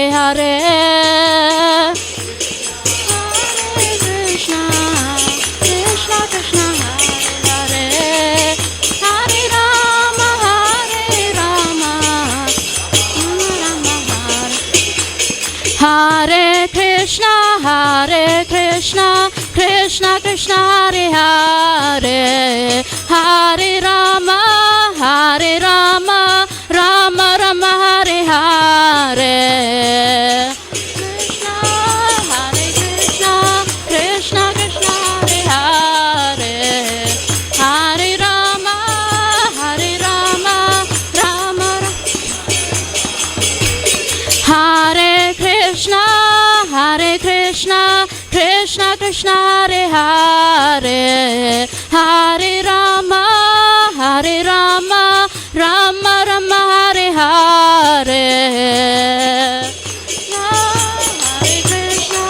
Hare Hare. Hare Krishna, Hare Krishna, Krishna Krishna Hare Hare, Hare Rama, Hare Rama, Rama Rama Hare Hare. Krishna, Hare Krishna, Krishna Krishna Hare Hare, Hare Rama, Hare Rama, Rama Rama. Hare Krishna, Hare Krishna, Krishna Krishna Hare Hare, Hare Rama, Hare Rama, Rama Rama Hare Hare. Hare Krishna,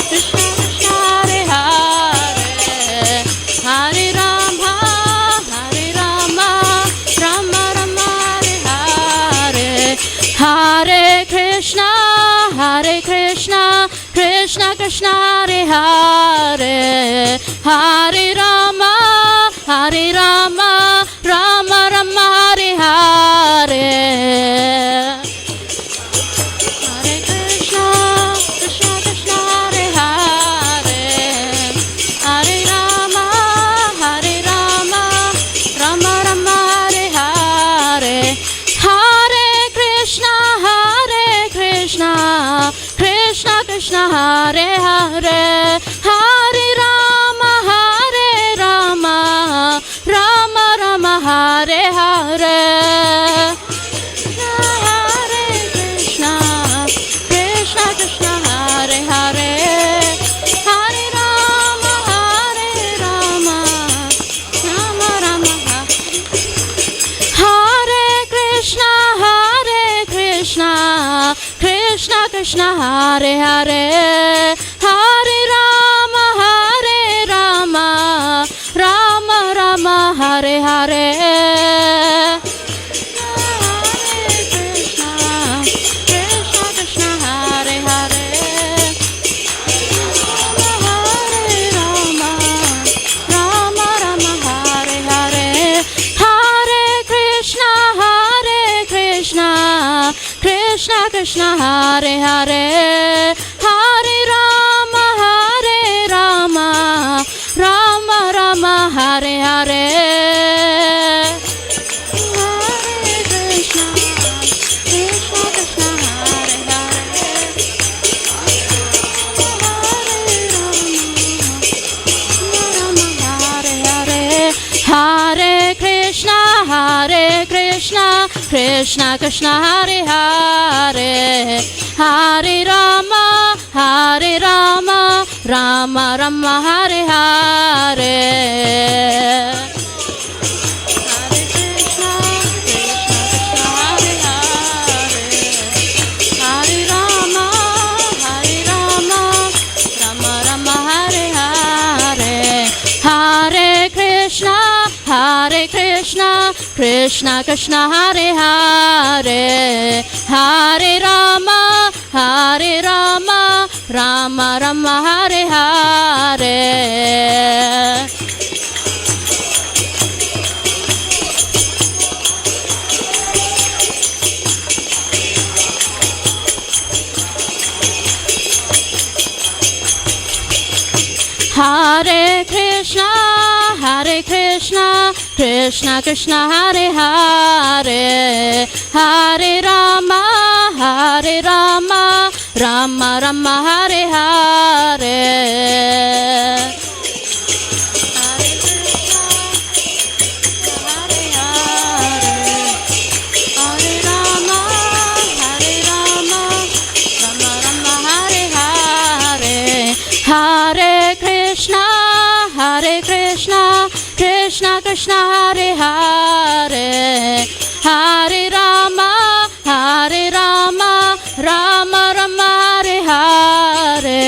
Krishna Krishna Hare Hare, Hare Rama, Hare Rama, Rama Rama Hare Hare. Hare Krishna, Hare Krishna, Krishna Krishna Hare Hare, Hare Rama, Hare Rama, Rama Rama Hare Hare. Hare Krishna, Krishna Krishna Hare Hare, Hare Rama, Hare Rama, Rama Rama Hare Hare. Hare Krishna, Hare Krishna, Krishna Krishna Hare Hare, Hare Rama, Hare Rama, Rama Rama Hare Hare. Hare Krishna, Krishna Krishna Hare Hare, Hare Rama, Hare Rama, Rama Rama Hare Krishna, Hare Krishna, Krishna Krishna Hare Hare, Hare Rama, Hare Rama, Rama Rama Hare Hare. Krishna Krishna Hare Hare, Hare Rama, Hare Rama, Rama Rama Hare Hare. Hare Krishna, Krishna Krishna Hare Hare, Hare Rama, Hare Hare. Hare Krishna, Hare Krishna, Krishna Krishna Hare Hare, Hare Rama, Hare Rama, Rama Rama Hare Hare. Hare Krishna, Krishna Krishna Hare Hare, Hare Rama, Hare Rama, Rama Rama Hare Hare. Hare Krishna, Hare Krishna, Krishna Krishna Hare Hare, Hare Rama, Hare Rama, Rama Rama Hare Hare. Hare Krishna, Hare Krishna, Krishna Krishna Hare Hare, Hare Rama, Hare Rama, Rama Rama Hare Hare. Hare Krishna, Hare Hare, Hare Rama, Hare Rama, Rama Rama Hare Hare. Hare Krishna, Hare Krishna, Krishna Krishna Hare Hare, Hare Rama, Hare Rama, Rama Rama Hare Hare.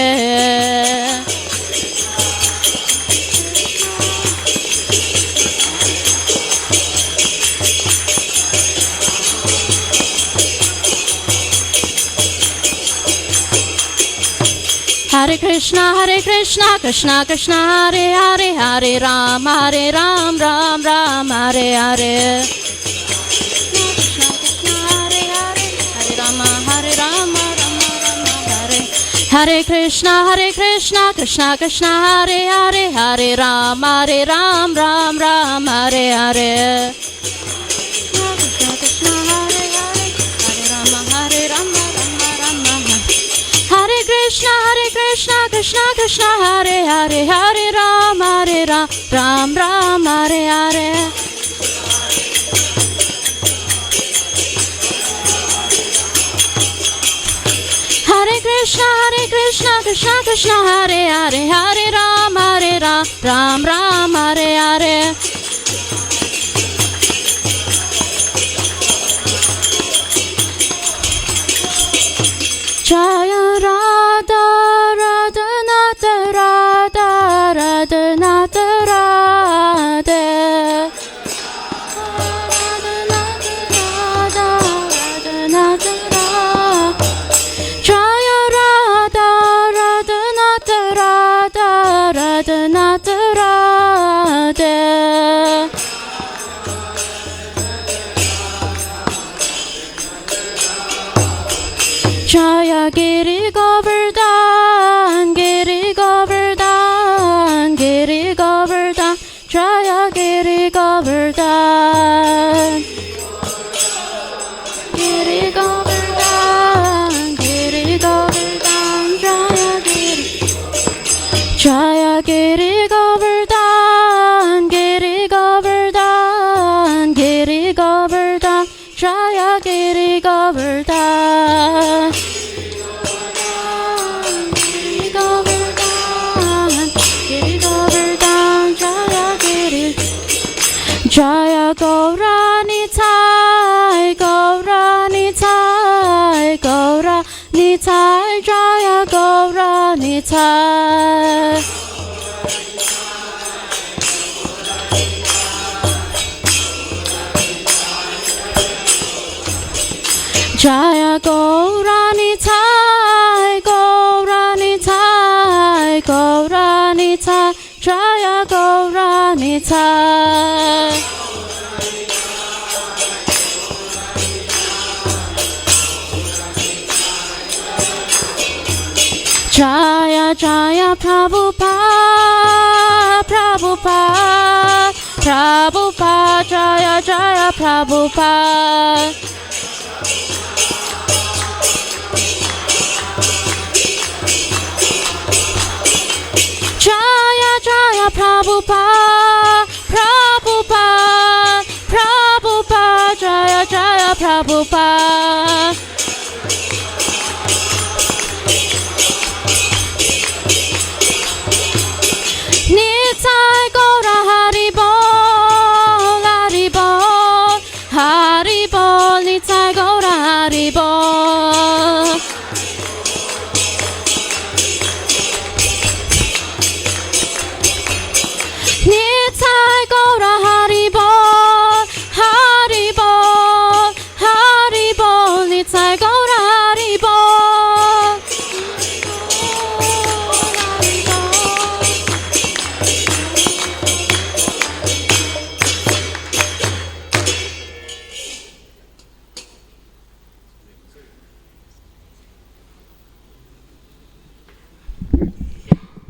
Hare Krishna, Krishna Krishna, Hare Hare, Hare Ram, Ram Ram, Hare Hare. Hare Krishna, Krishna Krishna, Hare Hare, Hare Ram, Ram Ram, Hare Hare. Hare Krishna, Krishna Krishna, Hare Hare, Hare Ram, Ram Ram, Hare Hare. Hare Krishna, Krishna Krishna, Hare Hare, Hare Ram, Ram Ram, Hare Hare. Jaya Radha, Radha Nata, Radha, Radha Nata, Radha. Radha Nata, Radha, Radha Nata, Radha. Jaya Radha, Radha Nata, Radha, Radha Nata, Radha. Jaya Giri Govardhan, Giri Govardhan, Giri Govardhan, Jaya Giri Govardhan. Giri Govardhan, Giri Govardhan, Jaya Giri. Jaya Giri Govardhan, Giri Govardhan, Giri Govardhan, Jaya Giri Govardhan. Jaya Gaurani Thai, Gaurani Thai, Gaurani Thai, Jaya Gaurani Thai. Jaya Gaurani Thai, Gaurani Thai, Gaurani Thai, Jaya Gaurani Thai. Jaya Jaya Prabhupada, Prabhupada, Prabhupada, Jaya Jaya Prabhupada. Jaya Jaya Prabhupada, Prabhupada, Prabhupada, Jaya Jaya Prabhupada. Nitai Gaura Haribol, Haribol, Haribol, Nitai Gaura Haribol. Nitai Gaura Haribol, Haribol, Haribol, Nitai Gaura Haribol.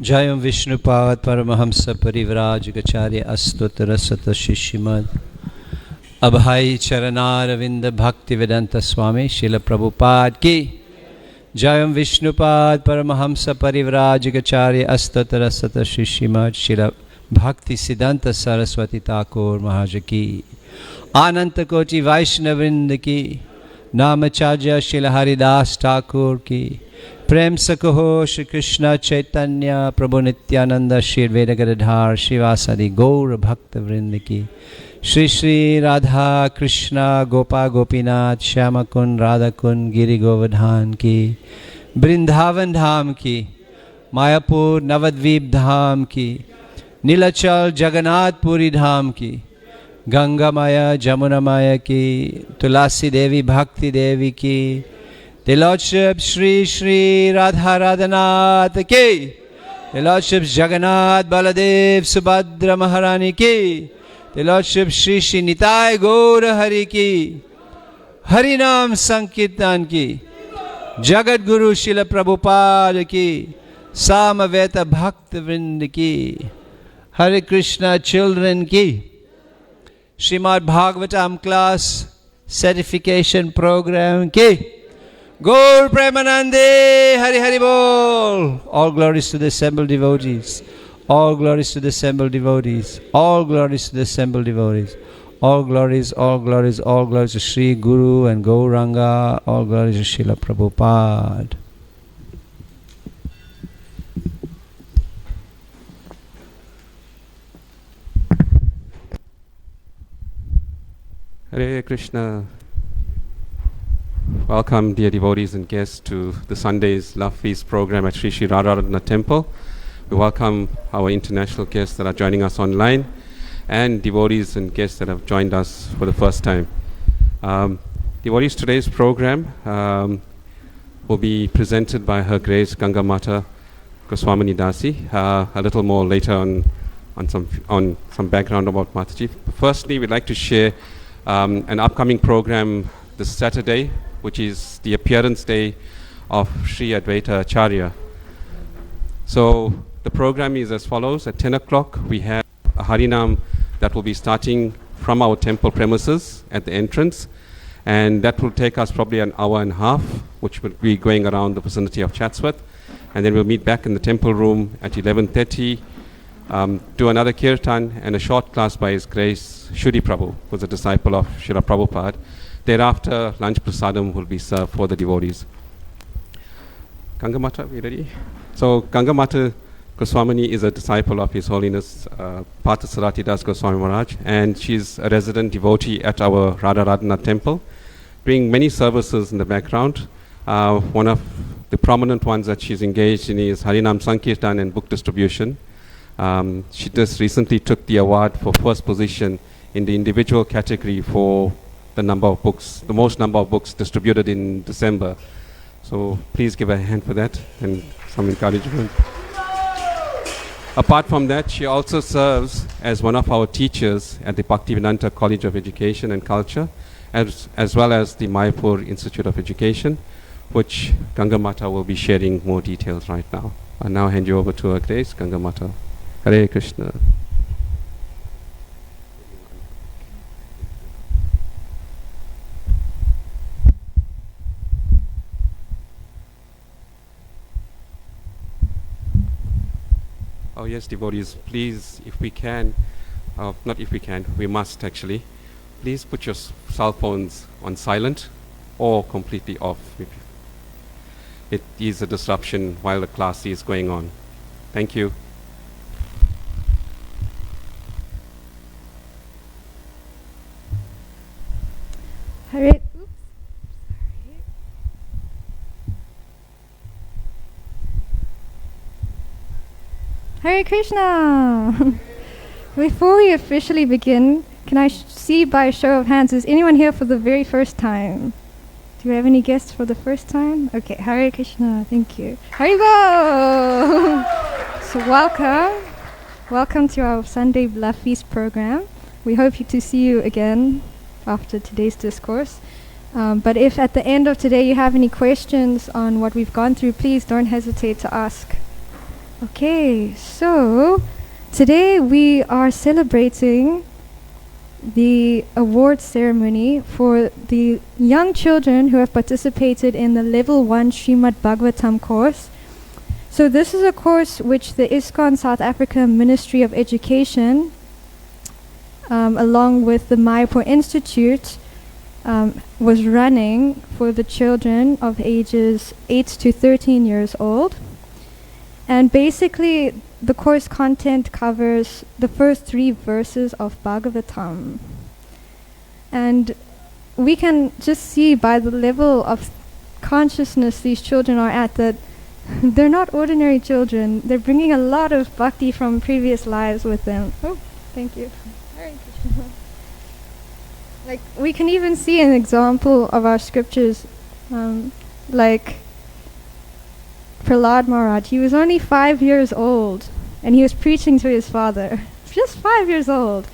Jayam Vishnupad Paramahamsa Parivrajagacharya Astottara Sata Shishimad Abhai Charanaravinda Bhaktivedanta Swami Srila Prabhupada Ki Jayam Vishnupad Paramahamsa Parivrajagacharya Astottara Sata Shishimad Srila Bhakti Siddhanta Saraswati Thakur Maharaj Ki Ananta Koti Vaishnavrinda Ki Namacharya Srila Haridas Thakur Ki Prem Sakaho Shri Krishna Chaitanya Prabhu Nityananda Shri Vedagadadhar Shivasadi Gaur Bhakta Vrindaki Shri Shri Radha Krishna Gopa Gopinath Shyamakun Radhakun Giri Govardhan Ki Brindavan Dham Ki Mayapur Navadvip Dham Ki Nilachal Jagannath Puri Dham Ki Gangamaya Jamunamaya Ki Tulasi Devi Bhakti Devi Ki The Lordship Shri Shri Radha Radhanath ki. The Lordship Jagannath Baladev Subhadra Maharani ki. The Lordship Shri Shri Nitai Gaura Hari ki. Harinam Sankirtan ki. Jagat Guru Srila Prabhupada ki. Samaveta Bhakta Vrind ki. Hare Krishna children ki. Srimad Bhagavatam class certification program ki. Gaur Premanande Hari Hari Bol. All glories to the assembled devotees. All glories to the assembled devotees. All glories to the assembled devotees. All glories, all glories, all glories to Sri Guru and Gauranga. All glories to Srila Prabhupada. Hare Krishna. Welcome, dear devotees and guests, to the Sunday's Love Feast program at Sri Sri Radharadhana Temple. We welcome our international guests that are joining us online and devotees and guests that have joined us for the first time. Devotees, today's program will be presented by Her Grace Gangamata Goswamini Dasi. A little more later on some background about Mataji. Firstly, we'd like to share an upcoming program this Saturday, which is the appearance day of Sri Advaita Acharya. So the program is as follows. At 10 o'clock, we have a Harinam that will be starting from our temple premises at the entrance, and that will take us probably an hour and a half, which will be going around the vicinity of Chatsworth, and then we'll meet back in the temple room at 11:30, do another kirtan and a short class by His Grace Shuri Prabhu, who was a disciple of Srila Prabhupada. Thereafter, lunch prasadam will be served for the devotees. Gangamata, are we ready? So Gangamata Goswamini is a disciple of His Holiness Parthasarati Das Goswami Maharaj, and she's a resident devotee at our Radharadhana temple, doing many services in the background. One of the prominent ones that she's engaged in is Harinam Sankirtan and book distribution. She just recently took the award for first position in the individual category for the number of books, the most number of books distributed in December. So please give a hand for that and some encouragement. Apart from that, she also serves as one of our teachers at the Bhaktivedanta College of Education and Culture, as well as the Mayapur Institute of Education, which Gangamata will be sharing more details right now. I now hand you over to Her Grace Gangamata. Hare Krishna. Oh yes, devotees, please, if we can, not if we can, we must actually, please put your cell phones on silent or completely off. It is a disruption while the class is going on. Thank you. Hare, Hare Krishna! Before we officially begin, can I see by a show of hands, is anyone here for the very first time? Do we have any guests for the first time? Okay, Hare Krishna, thank you. Haribo! So welcome. Welcome to our Sunday Love Feast program. We hope to see you again after today's discourse. But if at the end of today you have any questions on what we've gone through, please don't hesitate to ask. Okay, so today we are celebrating the award ceremony for the young children who have participated in the Level 1 Srimad Bhagavatam course. So this is a course which the ISKCON South Africa Ministry of Education, along with the Mayapur Institute, was running for the children of ages 8 to 13 years old. And basically, the course content covers the first 3 verses of Bhagavatam. And we can just see by the level of consciousness these children are at that they're not ordinary children. They're bringing a lot of bhakti from previous lives with them. Oh, thank you. Like, we can even see an example of our scriptures. like Prahlad Maharaj. He was only 5 years old, and he was preaching to his father. Just 5 years old.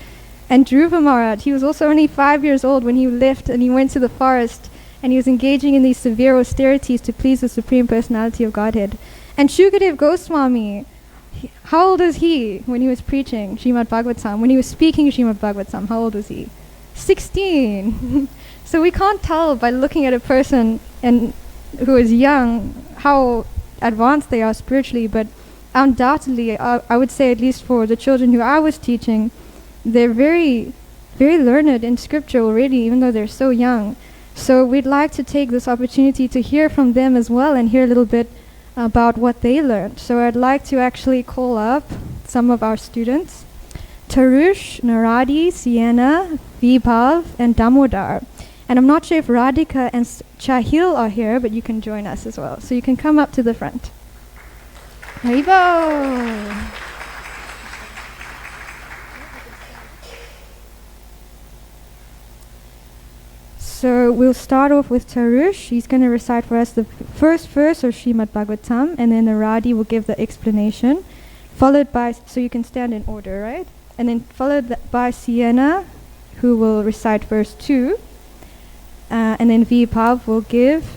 And Dhruva Maharaj, he was also only 5 years old when he left and he went to the forest and he was engaging in these severe austerities to please the Supreme Personality of Godhead. And Shukadev Goswami, how old is he when he was preaching Srimad Bhagavatam? When he was speaking Srimad Bhagavatam, how old was he? 16. So we can't tell by looking at a person and who is young how advanced they are spiritually, but undoubtedly, I would say, at least for the children who I was teaching, they're very, very learned in scripture already, even though they're so young. So we'd like to take this opportunity to hear from them as well and hear a little bit about what they learned. So I'd like to actually call up some of our students: Tarush, Naradi, Sienna, Vibhav, and Damodar. And I'm not sure if Radhika and Chahil are here, but you can join us as well. So you can come up to the front. Haribo! So we'll start off with Tarush. He's going to recite for us the first verse of Srimad Bhagavatam, and then Naradi will give the explanation, followed by, so you can stand in order, right? And then followed by Sienna, who will recite verse 2. And then Vibhav will give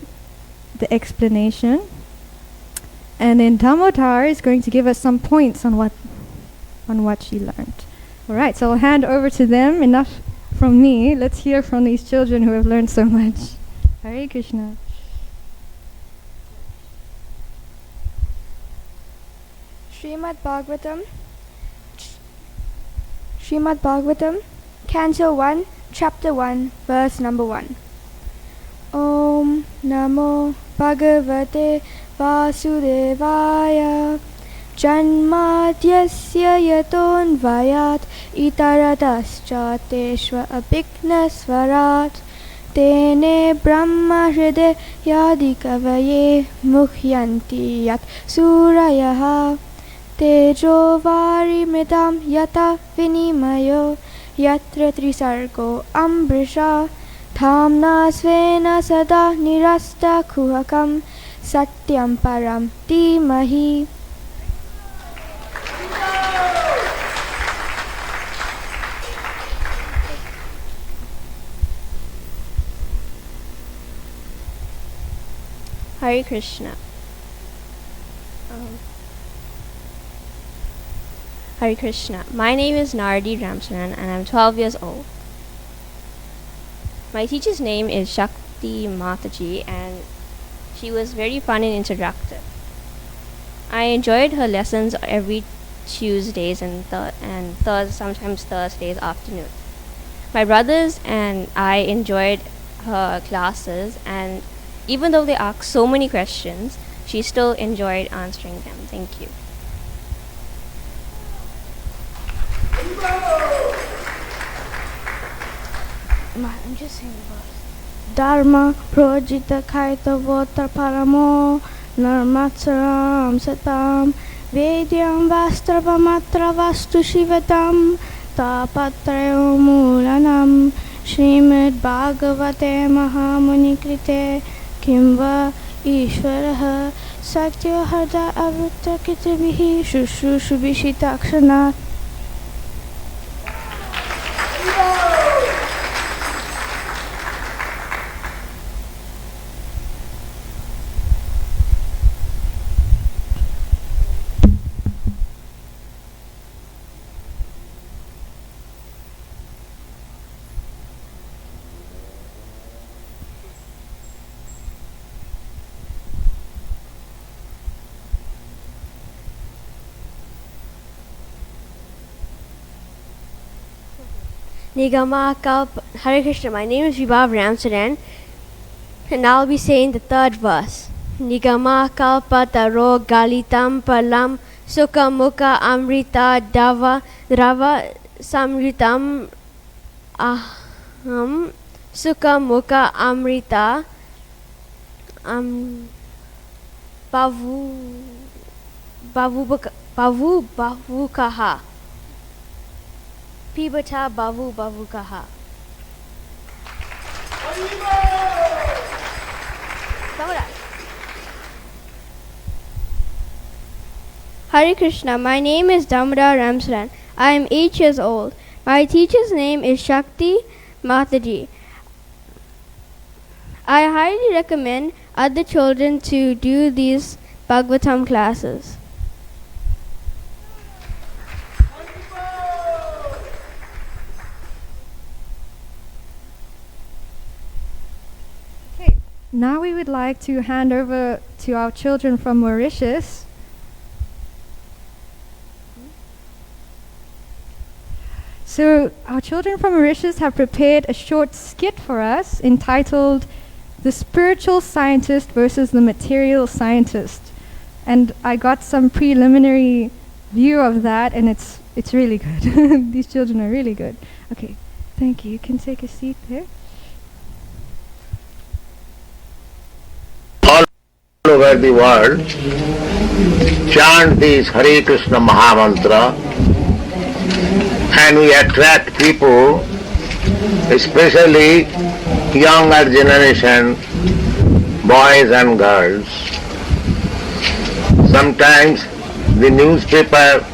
the explanation. And then Damodar is going to give us some points on what she learned. All right, so I'll hand over to them. Enough from me. Let's hear from these children who have learned so much. Hare Krishna. Srimad Bhagavatam, Canto 1, Chapter 1, Verse number 1. Om Namo Bhagavate Vasudevaya Janmadyasya yatonvayat itaratascha abhignasvarat tene brahma hride yadikavaye muhyanti yat surayaha tejo varimidam yata vinimayo yatra trisargo ambrisha Thamna svena sada nirasta kuhakam satyam param dhimahi. Hare Krishna. Hare Krishna. My name is Naradi Ramsaran and I'm 12 years old. My teacher's name is Shakti Mataji and she was very fun and interactive. I enjoyed her lessons every Tuesdays and sometimes Thursdays afternoon. My brothers and I enjoyed her classes, and even though they asked so many questions, she still enjoyed answering them. Thank you. I'm just saying the verse. Dharma projita kaita votar paramo narmatsaram satam vedyam vastravamatra vastu shivatam tapatrayo mulanam Srimad Bhagavate Mahamuni Krite Kimva Ishvaraha Satya Harda Avruta Kitavihi Shushu Shubhishita Akshanat. Hare Krishna. My name is Vibhav Ramsaran and I'll be saying the third verse. Nigama kalpataro galitam palam sukha mukha amrita dava drava samritam aham sukha mukha amrita bavukaha Pibata bavukaha. Damodar. Hare Krishna, my name is Damodar Ramsaran. I am 8 years old. My teacher's name is Shakti Mataji. I highly recommend other children to do these Bhagavatam classes. Okay, now we would like to hand over to our children from Mauritius. So our children from Mauritius have prepared a short skit for us entitled The Spiritual Scientist versus the Material Scientist. And I got some preliminary view of that, and it's really good. These children are really good. Okay, thank you. You can take a seat there. All over the world chant this Hare Krishna Mahamantra, and we attract people, especially younger generation, boys and girls. Sometimes the newspaper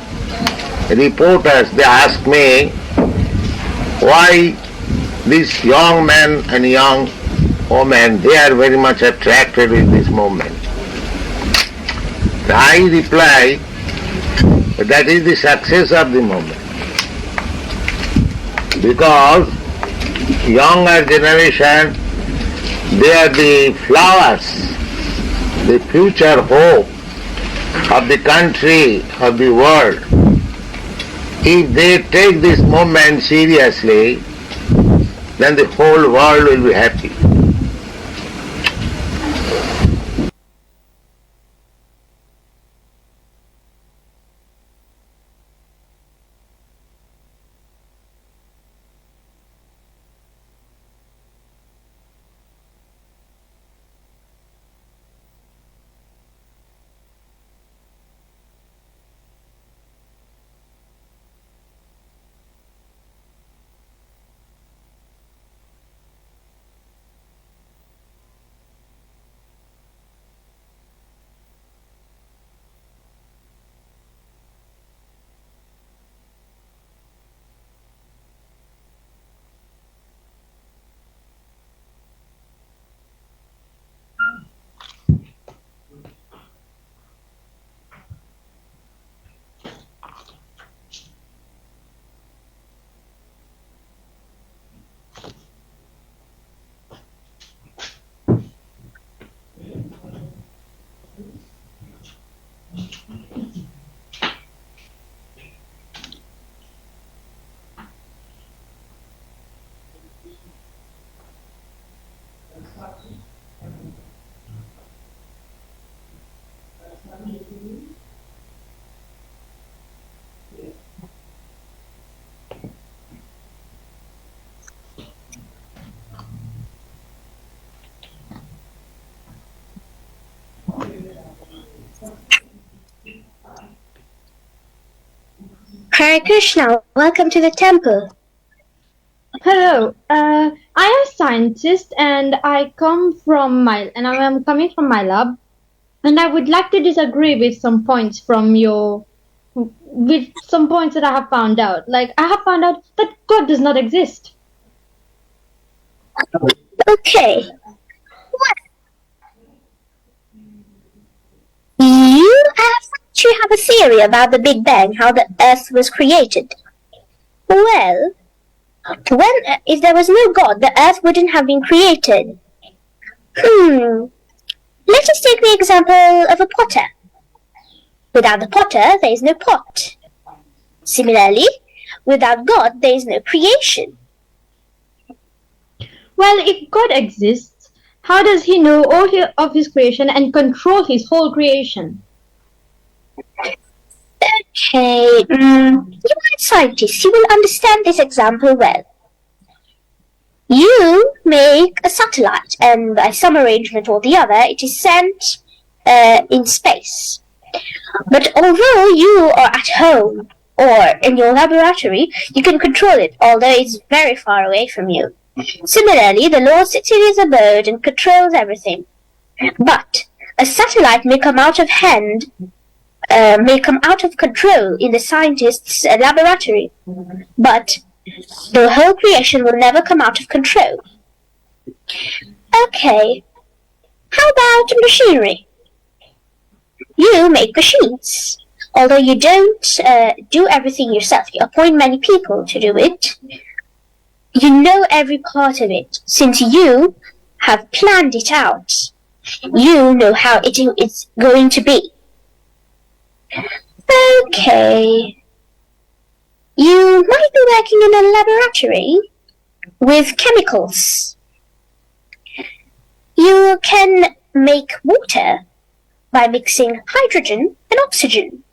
reporters, they ask me why these young men and young women, they are very much attracted with this movement. I reply, that is the success of the movement. Because younger generation, they are the flowers, the future hope of the country, of the world. If they take this movement seriously, then the whole world will be happy. Hare Krishna, welcome to the temple. Hello, I am a scientist and I am coming from my lab, and I would like to disagree with some points with some points that I have found out. Like, I have found out that God does not exist. Okay. You have a theory about the Big Bang, how the Earth was created. Well, if there was no God, the Earth wouldn't have been created. Let us take the example of a potter. Without the potter, there is no pot. Similarly, without God, there is no creation. Well, if God exists, how does he know all of his creation and control his whole creation? Okay, you are scientists, you will understand this example well. You make a satellite, and by some arrangement or the other, it is sent in space. But although you are at home or in your laboratory, you can control it, although it's very far away from you. Similarly, the Lord sits in his abode and controls everything. But a satellite may come out of hand may come out of control in the scientist's laboratory, but the whole creation will never come out of control. Okay, how about machinery? You make machines. Although you don't do everything yourself, you appoint many people to do it. You know every part of it, since you have planned it out. You know how it's going to be. Okay. You might be working in a laboratory with chemicals. You can make water by mixing hydrogen and oxygen.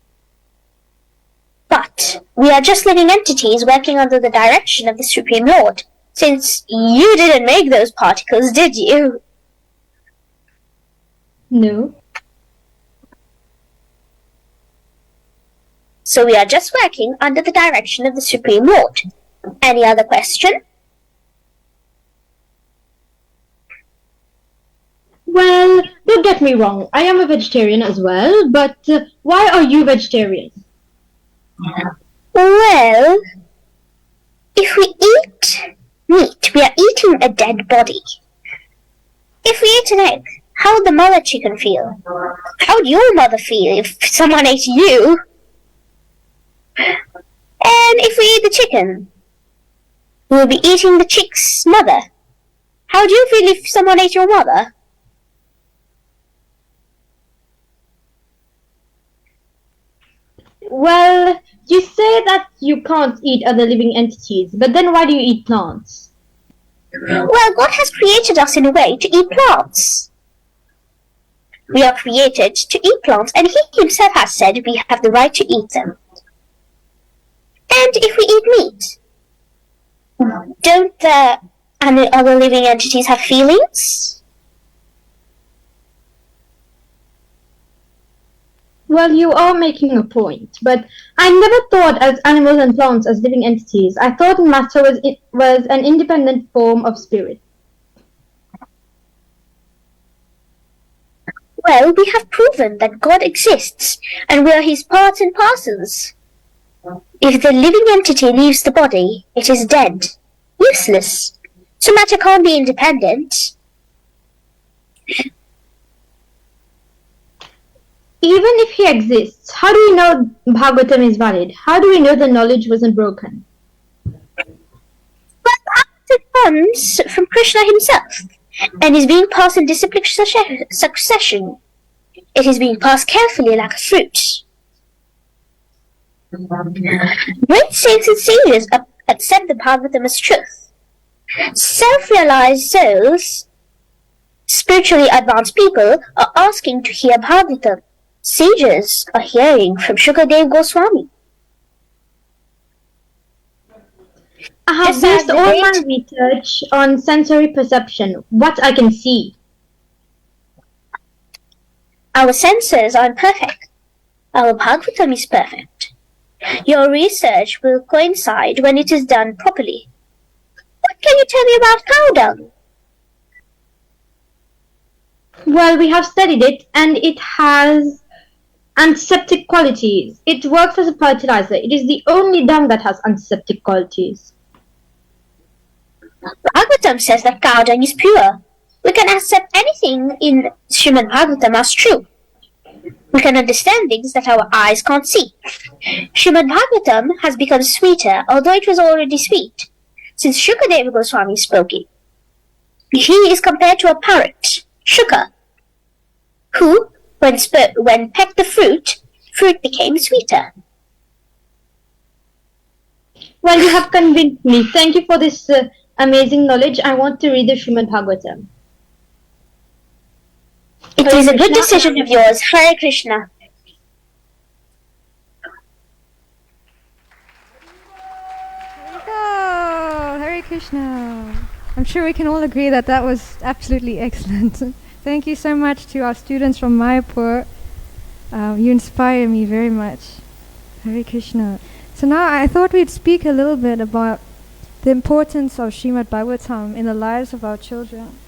But we are just living entities working under the direction of the Supreme Lord, since you didn't make those particles, did you? No. So we are just working under the direction of the Supreme Lord. Any other question? Well, don't get me wrong, I am a vegetarian as well, but why are you vegetarian? Well, if we eat meat, we are eating a dead body. If we eat an egg, how would the mother chicken feel? How would your mother feel if someone ate you? And if we eat the chicken, we'll be eating the chick's mother. How would you feel if someone ate your mother? Well, you say that you can't eat other living entities, but then why do you eat plants? Well, God has created us in a way to eat plants. We are created to eat plants, and He Himself has said we have the right to eat them. And if we eat meat, don't the other living entities have feelings? Well, you are making a point, but I never thought as animals and plants as living entities. I thought matter was an independent form of spirit. Well, we have proven that God exists, and we are His parts and parcels. If the living entity leaves the body, it is dead, useless. So matter can't be independent. Even if he exists, how do we know Bhagavatam is valid? How do we know the knowledge wasn't broken? Well, it comes from Krishna himself, and is being passed in disciplic succession. It is being passed carefully like a fruit. Great saints and sages accept the Bhagavatam as truth. Self-realized souls, spiritually advanced people, are asking to hear Bhagavatam. Sages are hearing from Devi Goswami. I have based all my research on sensory perception, what I can see. Our senses are imperfect. Our Bhagavatam is perfect. Your research will coincide when it is done properly. What can you tell me about cow dung? Well, we have studied it, and it has antiseptic qualities. It works as a fertilizer. It is the only dung that has antiseptic qualities. Bhagavatam says that cow dung is pure. We can accept anything in Srimad Bhagavatam as true. We can understand things that our eyes can't see. Srimad Bhagavatam has become sweeter, although it was already sweet, since Devi Goswami spoke it. He is compared to a parrot, Shuka, who, when pecked the fruit became sweeter. Well, you have convinced me. Thank you for this amazing knowledge. I want to read the Srimad Bhagavatam. It is a good decision of yours. Hare Krishna. Oh, Hare Krishna. I'm sure we can all agree that that was absolutely excellent. Thank you so much to our students from Mayapur. You inspire me very much. Hare Krishna. So now I thought we'd speak a little bit about the importance of Srimad Bhagavatam in the lives of our children.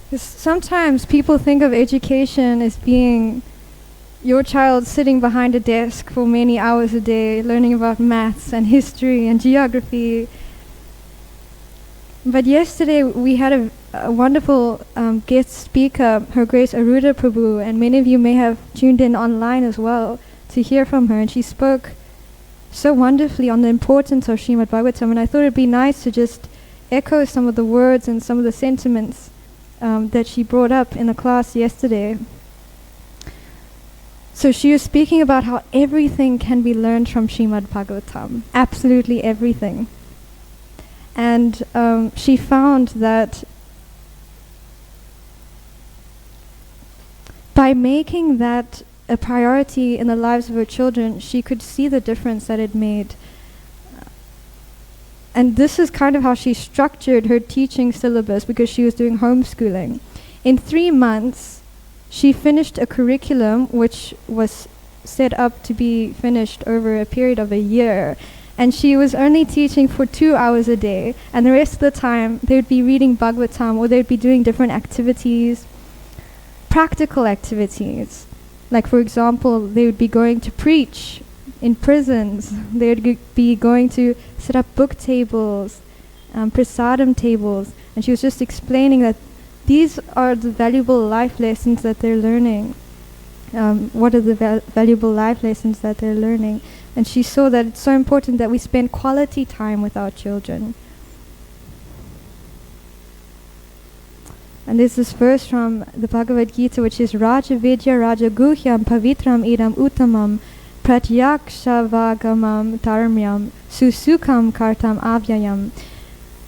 'Cause sometimes people think of education as being your child sitting behind a desk for many hours a day, learning about maths and history and geography. But yesterday we had a wonderful guest speaker, Her Grace Aruda Prabhu, and many of you may have tuned in online as well to hear from her, and she spoke so wonderfully on the importance of Srimad Bhagavatam, and I thought it'd be nice to just echo some of the words and some of the sentiments that she brought up in the class yesterday. So she was speaking about how everything can be learned from Srimad Bhagavatam, absolutely everything. And she found that by making that a priority in the lives of her children, she could see the difference that it made. And this is kind of how she structured her teaching syllabus, because she was doing homeschooling. In 3 months, she finished a curriculum which was set up to be finished over a period of a year. And she was only teaching for 2 hours a day. And the rest of the time, they would be reading Bhagavatam, or they would be doing different activities, practical activities. Like, for example, they would be going to preach in prisons. They would be going to set up book tables, prasadam tables. And she was just explaining that these are the valuable life lessons that they're learning. What are the valuable life lessons that they're learning? And she saw that it's so important that we spend quality time with our children. And this is verse from the Bhagavad Gita, which is Raja Vidya Raja Guhyam Pavitram Idam Uttamam Pratyakshavagamam Dharmyam Susukam Kartam Avyayam.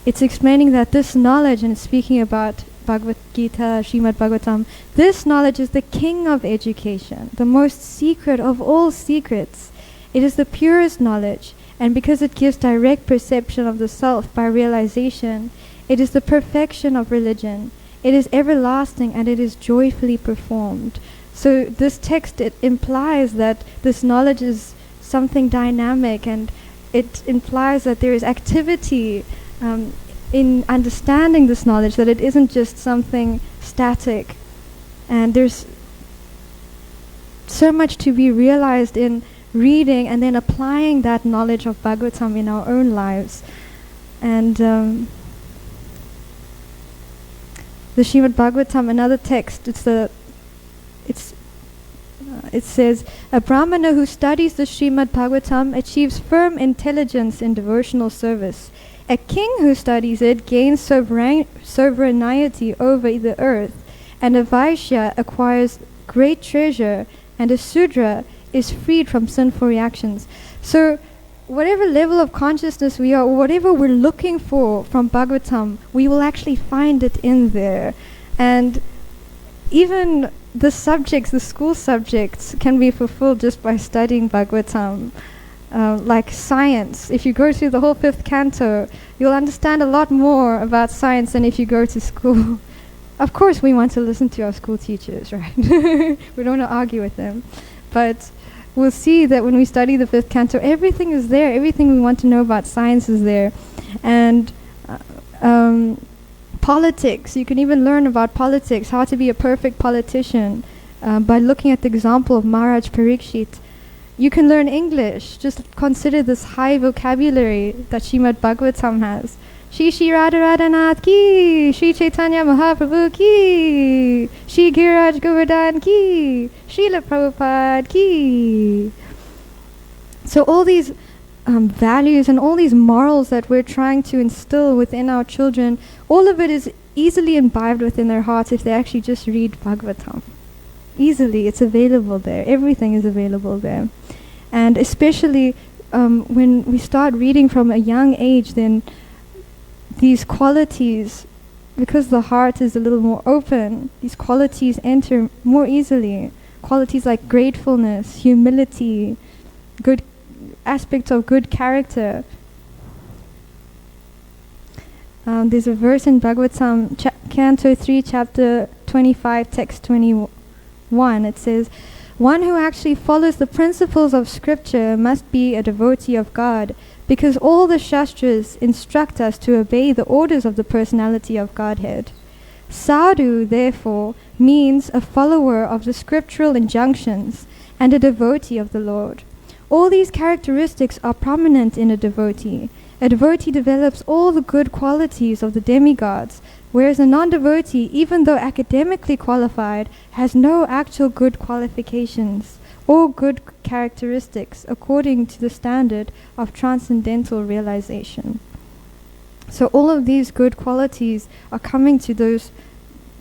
It's explaining that this knowledge, and it's speaking about Bhagavad Gita, Srimad Bhagavatam, this knowledge is the king of education, the most secret of all secrets. It is the purest knowledge, and because it gives direct perception of the self by realization, it is the perfection of religion. It is everlasting, and it is joyfully performed. So this text, it implies that this knowledge is something dynamic, and it implies that there is activity in understanding this knowledge, that it isn't just something static. And there's so much to be realized in reading and then applying that knowledge of Bhagavatam in our own lives. And the Srimad Bhagavatam, another text, it says, a Brahmana who studies the Srimad Bhagavatam achieves firm intelligence in devotional service. A king who studies it gains sovereignty over the earth, and a Vaishya acquires great treasure, and a Sudra is freed from sinful reactions. So whatever level of consciousness we are, or whatever we're looking for from Bhagavatam, we will actually find it in there. And even the subjects, the school subjects, can be fulfilled just by studying Bhagavatam. Like science, if you go through the whole 5th canto, you'll understand a lot more about science than if you go to school. Of course we want to listen to our school teachers, right? We don't want to argue with them. But we'll see that when we study the 5th canto, everything is there. Everything we want to know about science is there. And politics, you can even learn about politics, how to be a perfect politician, by looking at the example of Maharaj Parikshit. You can learn English. Just consider this high vocabulary that Srimad Bhagavatam has. Shri Shri Radharanath ki, Shri Chaitanya Mahaprabhu ki, Shri Giriraj Govardhan ki, Srila Prabhupada ki. So all these values and all these morals that we're trying to instill within our children, all of it is easily imbibed within their hearts if they actually just read Bhagavatam. Easily, it's available there. Everything is available there. And especially when we start reading from a young age, then these qualities, because the heart is a little more open, these qualities enter more easily. Qualities like gratefulness, humility, good aspects of good character. There's a verse in Bhagavatam, Canto 3, Chapter 25, Text 21. It says, one who actually follows the principles of scripture must be a devotee of God, because all the Shastras instruct us to obey the orders of the personality of Godhead. Sadhu, therefore, means a follower of the scriptural injunctions and a devotee of the Lord. All these characteristics are prominent in a devotee. A devotee develops all the good qualities of the demigods, whereas a non-devotee, even though academically qualified, has no actual good qualifications or good characteristics according to the standard of transcendental realization. So all of these good qualities are coming to those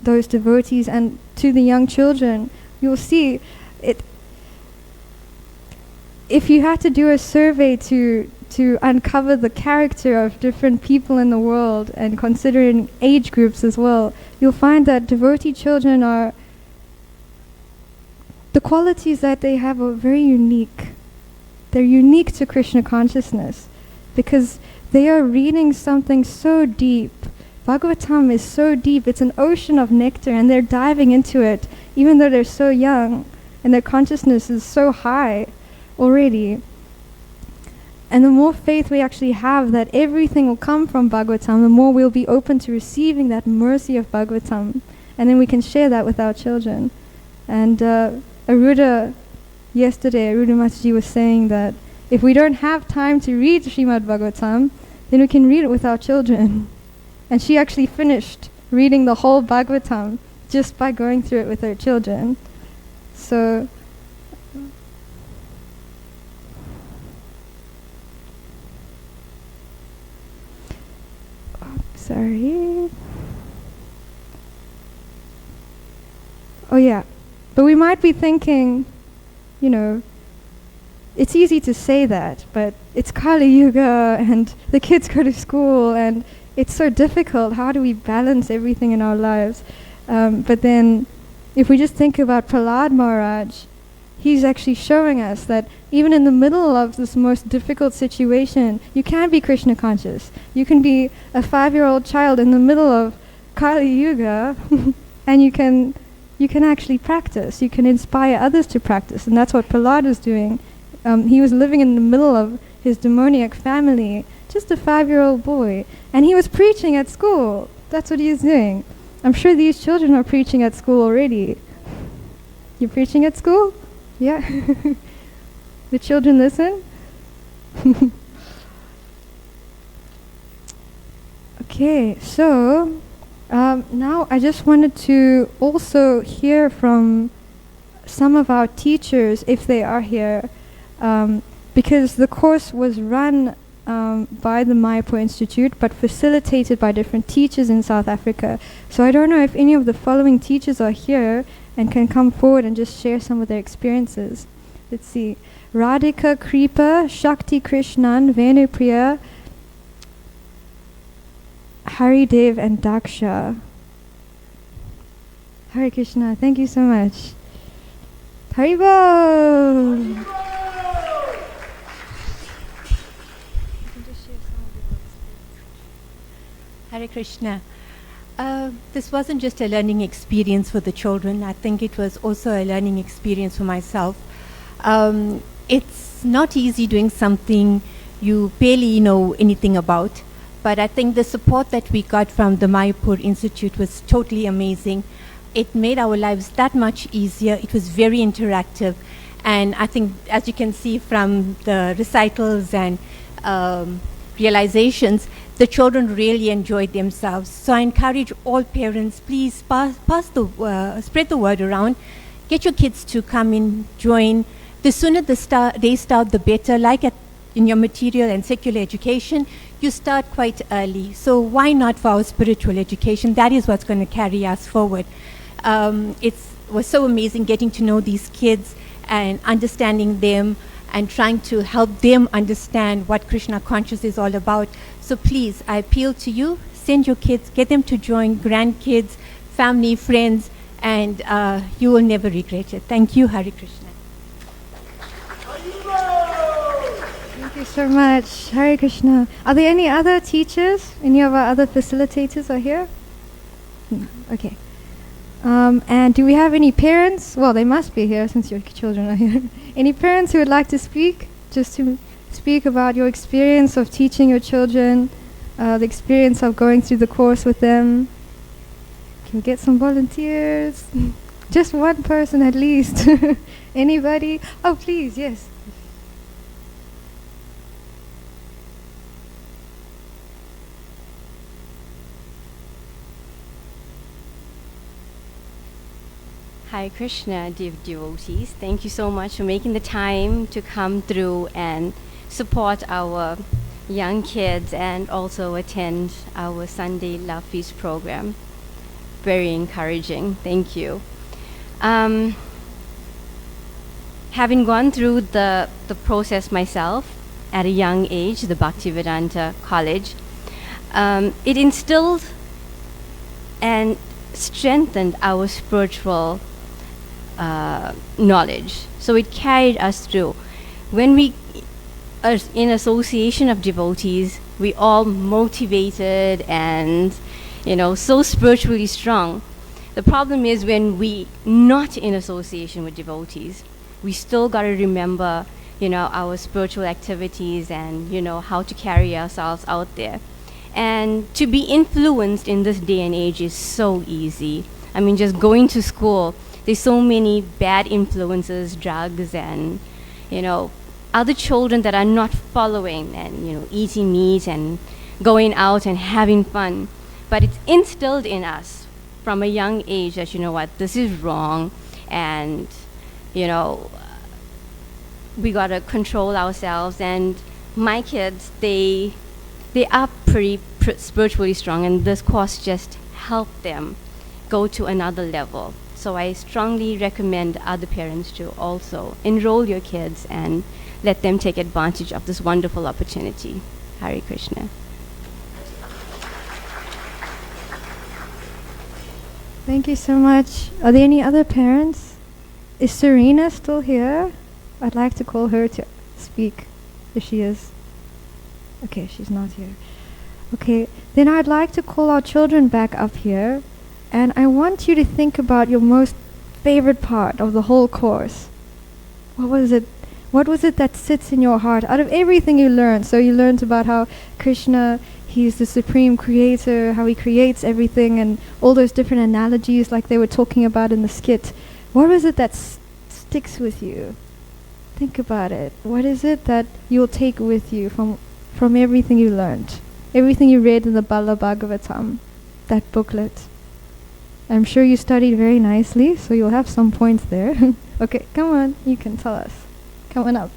devotees, and to the young children. You'll see it. If you had to do a survey to uncover the character of different people in the world, and considering age groups as well, you'll find that devotee children are, the qualities that they have are very unique. They're unique to Krishna consciousness because they are reading something so deep. Bhagavatam is so deep, it's an ocean of nectar, and they're diving into it even though they're so young and their consciousness is so high already. And the more faith we actually have that everything will come from Bhagavatam, the more we'll be open to receiving that mercy of Bhagavatam, and then we can share that with our children. And Aruda Mataji was saying that if we don't have time to read Srimad Bhagavatam, then we can read it with our children. And she actually finished reading the whole Bhagavatam just by going through it with her children. So sorry. Oh yeah. But we might be thinking, it's easy to say that, but it's Kali Yuga and the kids go to school and it's so difficult. How do we balance everything in our lives? But then if we just think about Prahlad Maharaj, he's actually showing us that even in the middle of this most difficult situation, you can be Krishna conscious. You can be a 5-year-old child in the middle of Kali Yuga and you can actually practice. You can inspire others to practice. And that's what Prahlad was doing. He was living in the middle of his demoniac family, just a 5-year-old boy. And he was preaching at school. That's what he was doing. I'm sure these children are preaching at school already. You're preaching at school? Yeah. The children listen? Okay, so now I just wanted to also hear from some of our teachers, if they are here, because the course was run by the Mayapur Institute, but facilitated by different teachers in South Africa. So I don't know if any of the following teachers are here and can come forward and just share some of their experiences. Let's see. Radhika Kripa, Shakti Krishnan, Venupriya, Haridev and Daksha. Hare Krishna, thank you so much. Haribol! Hare Krishna. This wasn't just a learning experience for the children. I think it was also a learning experience for myself. It's not easy doing something you barely know anything about, but I think the support that we got from the Mayapur Institute was totally amazing. It made our lives that much easier. It was very interactive, and I think, as you can see from the recitals and realizations, the children really enjoyed themselves. So I encourage all parents, please spread the word around. Get your kids to come in, join. The sooner they start, the better. Like in your material and secular education, you start quite early. So why not for our spiritual education? That is what's going to carry us forward. It was so amazing getting to know these kids and understanding them and trying to help them understand what Krishna consciousness is all about. So please, I appeal to you, send your kids, get them to join, grandkids, family, friends, and you will never regret it. Thank you, Hare Krishna. Thank you so much. Hare Krishna. Are there any other teachers? Any of our other facilitators are here? No. Okay. And do we have any parents? Well, they must be here since your children are here. Any parents who would like to speak? Just to speak about your experience of teaching your children, the experience of going through the course with them. Can we get some volunteers? Just one person at least. Anybody? Oh, please, yes. Hare Krishna, dear devotees. Thank you so much for making the time to come through and support our young kids and also attend our Sunday Love Feast program. Very encouraging. Thank you. Having gone through the process myself at a young age, the Bhaktivedanta College, it instilled and strengthened our spiritual knowledge. So it carried us through. When we are in association of devotees, we all motivated and, so spiritually strong. The problem is when we not in association with devotees, we still got to remember, our spiritual activities and, how to carry ourselves out there. And to be influenced in this day and age is so easy. I mean, just going to school, there's so many bad influences, drugs, and, other children that are not following and, eating meat and going out and having fun. But it's instilled in us from a young age that, this is wrong, and, we got to control ourselves. And my kids, they are pretty spiritually strong, and this course just helped them go to another level. So I strongly recommend other parents to also enroll your kids and let them take advantage of this wonderful opportunity. Hare Krishna. Thank you so much. Are there any other parents? Is Serena still here? I'd like to call her to speak, if she is. Okay, she's not here. Okay, then I'd like to call our children back up here, and I want you to think about your most favorite part of the whole course. What was it? What was it that sits in your heart out of everything you learned? So you learned about how Krishna, he's the supreme creator, how he creates everything, and all those different analogies like they were talking about in the skit. What was it that sticks with you? Think about it. What is it that you'll take with you from everything you learned? Everything you read in the Bala Bhagavatam, that booklet. I'm sure you studied very nicely, so you'll have some points there. Okay, come on, you can tell us. Come on up.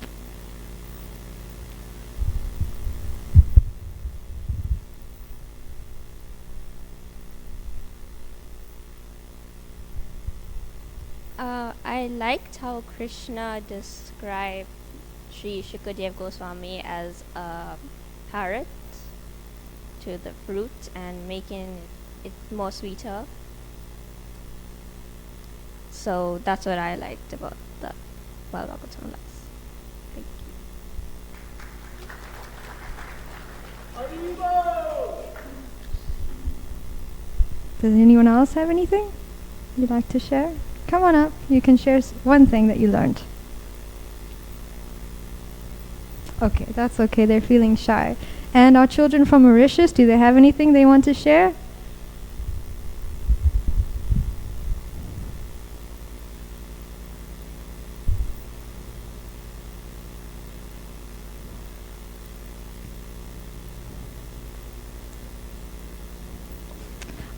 I liked how Krishna described Sri Shukadev Goswami as a parrot to the fruit and making it more sweeter. So that's what I liked about the Bhagavatam. Thank you. Does anyone else have anything you'd like to share? Come on up. You can share one thing that you learned. Okay, that's okay. They're feeling shy. And our children from Mauritius, do they have anything they want to share?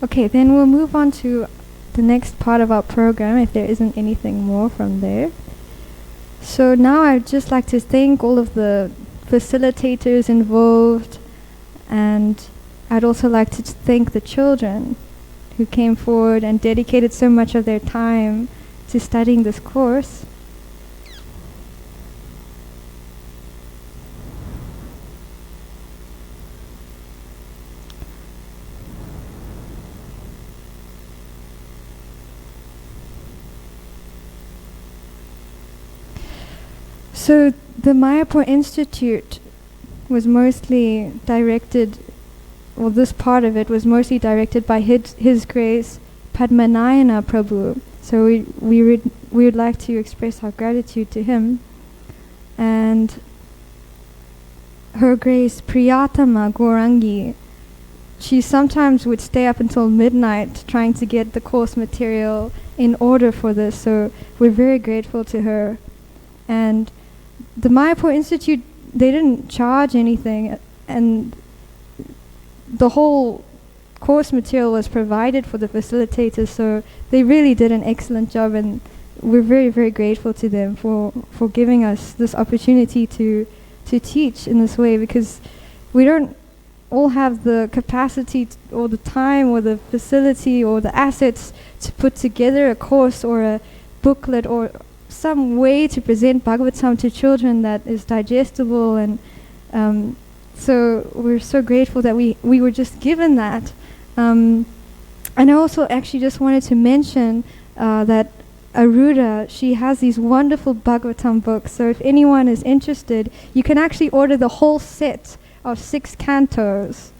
Okay, then we'll move on to the next part of our program if there isn't anything more from there. So now I'd just like to thank all of the facilitators involved, and I'd also like to thank the children who came forward and dedicated so much of their time to studying this course. So the Mayapur Institute was mostly directed, well, this part of it was mostly directed by His Grace Padmanayana Prabhu. So we would like to express our gratitude to him. And Her Grace Priyatama Gaurangi she sometimes would stay up until midnight trying to get the course material in order for this. So we're very grateful to her. And the Mayapur Institute, they didn't charge anything, and the whole course material was provided for the facilitators, so they really did an excellent job, and we're very, very grateful to them for giving us this opportunity to teach in this way, because we don't all have the capacity or the time or the facility or the assets to put together a course or a booklet or some way to present Bhagavatam to children that is digestible, and so we're so grateful that we were just given that. And I also actually just wanted to mention that Aruda, she has these wonderful Bhagavatam books, so if anyone is interested, you can actually order the whole set of 6 cantos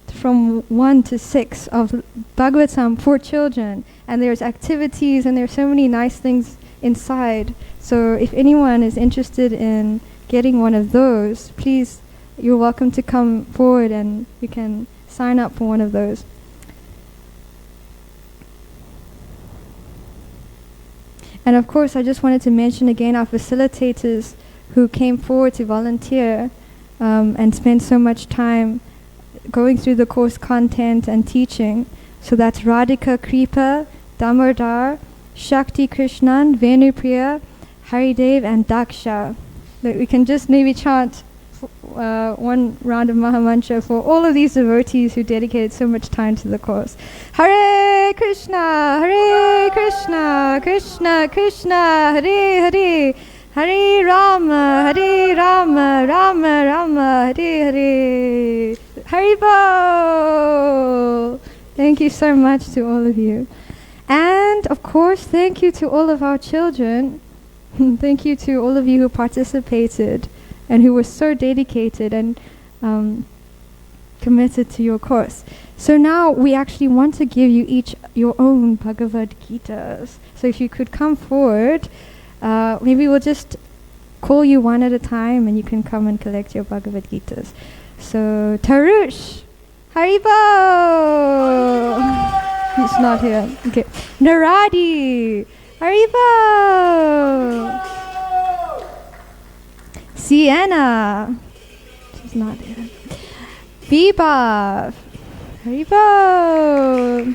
from 1 to 6 of Bhagavatam for children, and there's activities and there's so many nice things inside. So if anyone is interested in getting one of those, please, you're welcome to come forward and you can sign up for one of those. And of course, I just wanted to mention again our facilitators who came forward to volunteer and spend so much time going through the course content and teaching. So that's Radhika Kripa, Damodar, Shakti Krishnan, Venupriya, Haridev, and Daksha. That we can just maybe chant one round of Mahamantra for all of these devotees who dedicated so much time to the course. Hare Krishna, Krishna Krishna, Hare Hare, Hare Rama, Rama Rama, Hare Hare. Haribol! Thank you so much to all of you. And of course, thank you to all of our children. Thank you to all of you who participated and who were so dedicated and committed to your course. So now we actually want to give you each your own Bhagavad Gitas. So if you could come forward, maybe we'll just call you one at a time and you can come and collect your Bhagavad Gitas. So Tarush, Haribo! He's not here. Okay. Naradi, Haribo! Sienna, she's not here. Biba, Haribo!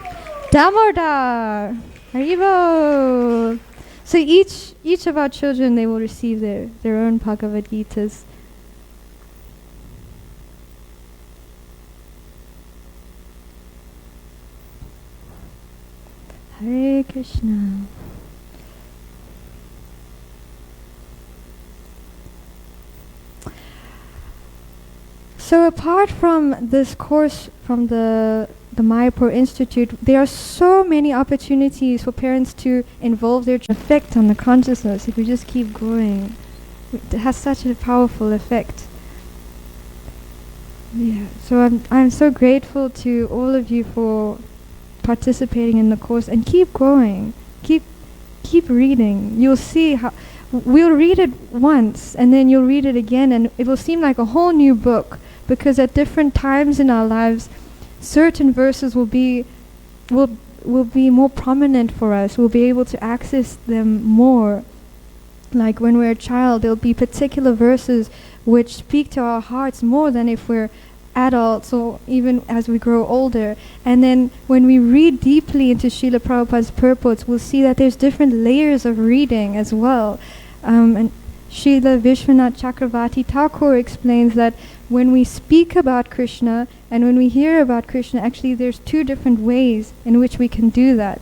Damodar, Haribo! So each of our children, they will receive their own Bhagavad Gitas. Hare Krishna. So apart from this course from the Mayapur Institute, there are so many opportunities for parents to involve their effect on the consciousness. If we just keep going, it has such a powerful effect. Yeah. So I'm so grateful to all of you for participating in the course, and keep going. Keep reading. You'll see how we'll read it once and then you'll read it again, and it will seem like a whole new book, because at different times in our lives certain verses will be more prominent for us. We'll be able to access them more. Like when we're a child, there'll be particular verses which speak to our hearts more than if we're adults or even as we grow older. And then when we read deeply into Srila Prabhupada's purports, we'll see that there's different layers of reading as well. And Srila Vishwanath Chakravarti Thakur explains that when we speak about Krishna and when we hear about Krishna, actually there's 2 different ways in which we can do that.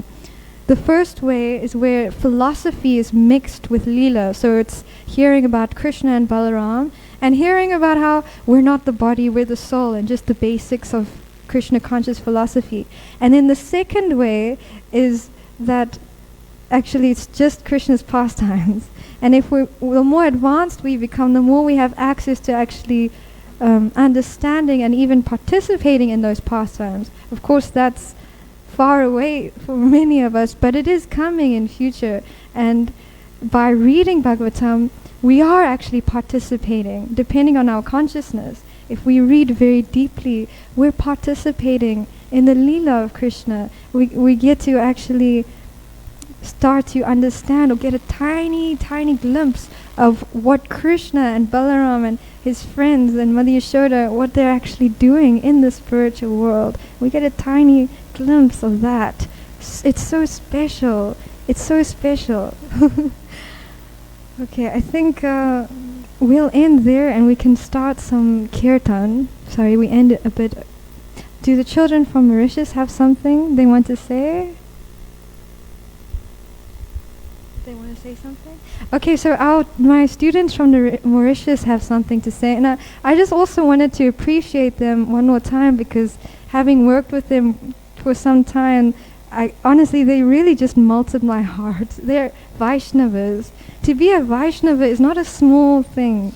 The first way is where philosophy is mixed with Leela. So it's hearing about Krishna and Balaram and hearing about how we're not the body, we're the soul, and just the basics of Krishna conscious philosophy. And then the second way is that actually it's just Krishna's pastimes. And if the more advanced we become, the more we have access to actually understanding and even participating in those pastimes. Of course, that's far away for many of us, but it is coming in future. And by reading Bhagavatam, we are actually participating, depending on our consciousness. if we read very deeply, we're participating in the Leela of Krishna. We get to actually start to understand or get a tiny, tiny glimpse of what Krishna and Balaram and his friends and Mother Yashoda, what they're actually doing in the spiritual world. We get a tiny glimpse of that. It's so special. It's so special. Okay, I think we'll end there and we can start some kirtan. Sorry, we end it a bit. Do the children from Mauritius have something they want to say? They want to say something? Okay, so my students from the Mauritius have something to say. And I just also wanted to appreciate them one more time, because having worked with them for some time, honestly, they really just melted my heart. They're Vaishnavas. To be a Vaishnava is not a small thing.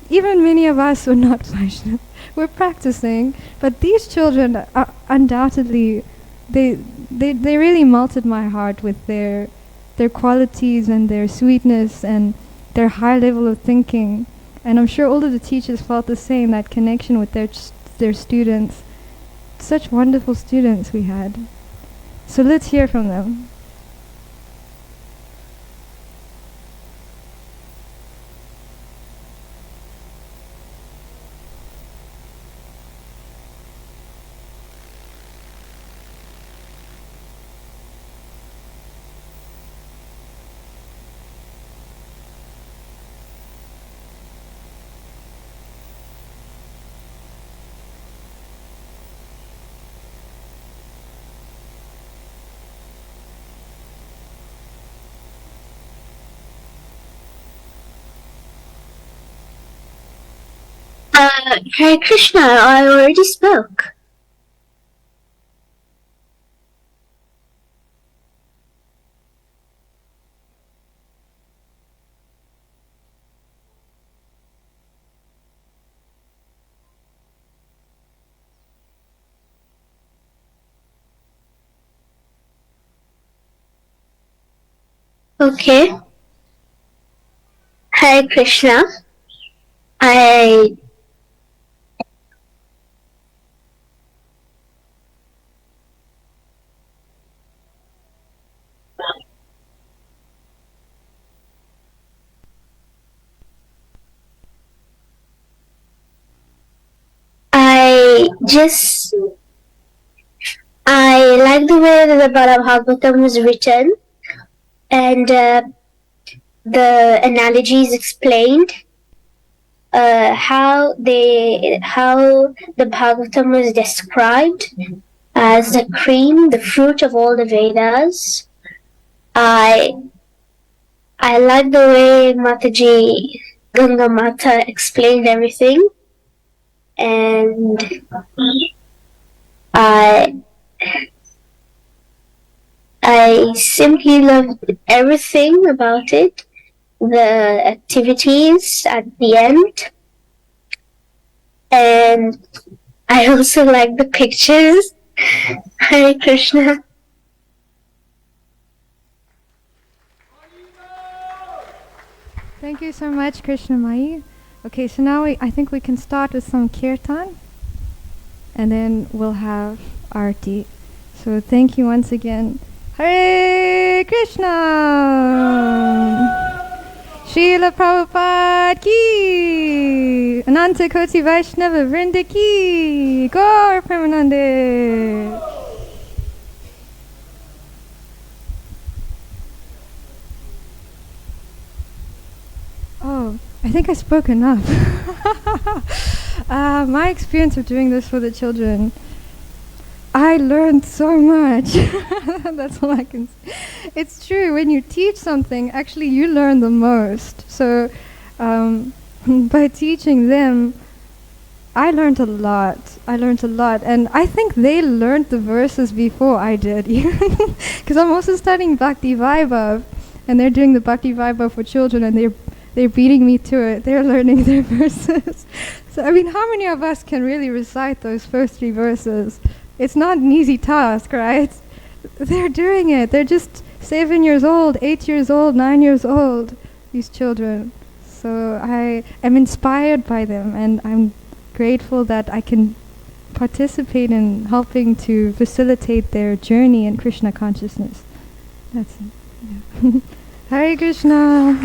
Even many of us are not Vaishnava. We're practicing, but these children are undoubtedly, they really melted my heart with their qualities and their sweetness and their high level of thinking. And I'm sure all of the teachers felt the same, that connection with their students. Such wonderful students we had. So let's hear from them. Hare Krishna, I already spoke. Okay. Hare Krishna. I like the way that the Bhagavatam was written, and the analogies explained, how the Bhagavatam was described as the cream, the fruit of all the Vedas. I like the way Mataji Gangamata explained everything, and I simply loved everything about it. The activities at the end, and I also like the pictures. Hare Krishna. Thank you so much, Krishna Mai. Okay, so now I think we can start with some kirtan, and then we'll have Arti. So thank you once again. Hare Krishna! Srila Prabhupada ki! Ananta Koti Vaishnava Vrinda ki! Gaur Premanande! Oh, I think I spoke enough. My experience of doing this for the children, I learned so much. That's all I can say. It's true, when you teach something, actually you learn the most. So by teaching them, I learned a lot. And I think they learned the verses before I did. Because I'm also studying Bhakti Vaibhav, and they're doing the Bhakti Vaibhav for children, and they're beating me to it. They're learning their verses. So, I mean, how many of us can really recite those first 3 verses? It's not an easy task, right? They're doing it. They're just 7 years old, 8 years old, 9 years old, these children. So I am inspired by them, and I'm grateful that I can participate in helping to facilitate their journey in Krishna consciousness. That's it. Yeah. Hare Krishna.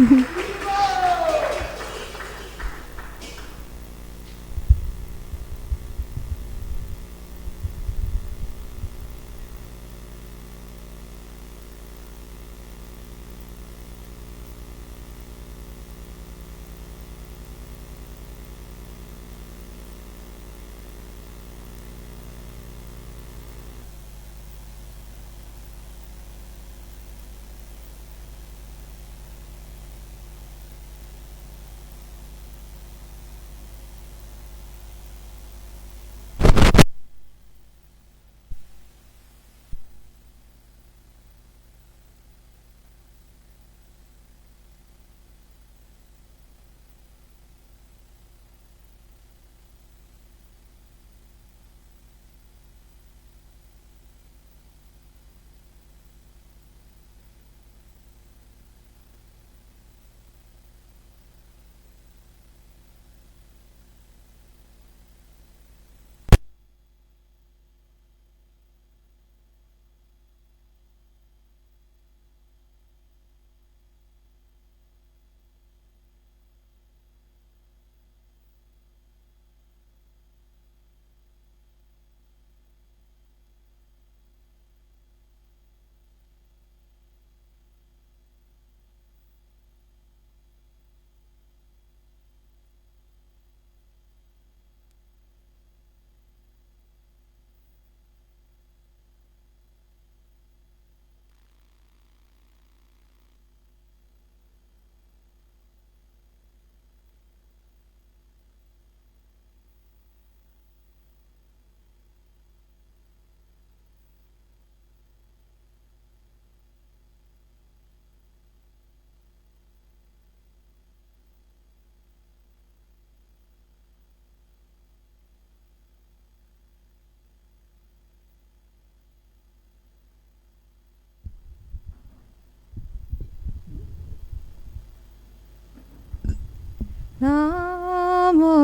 Namo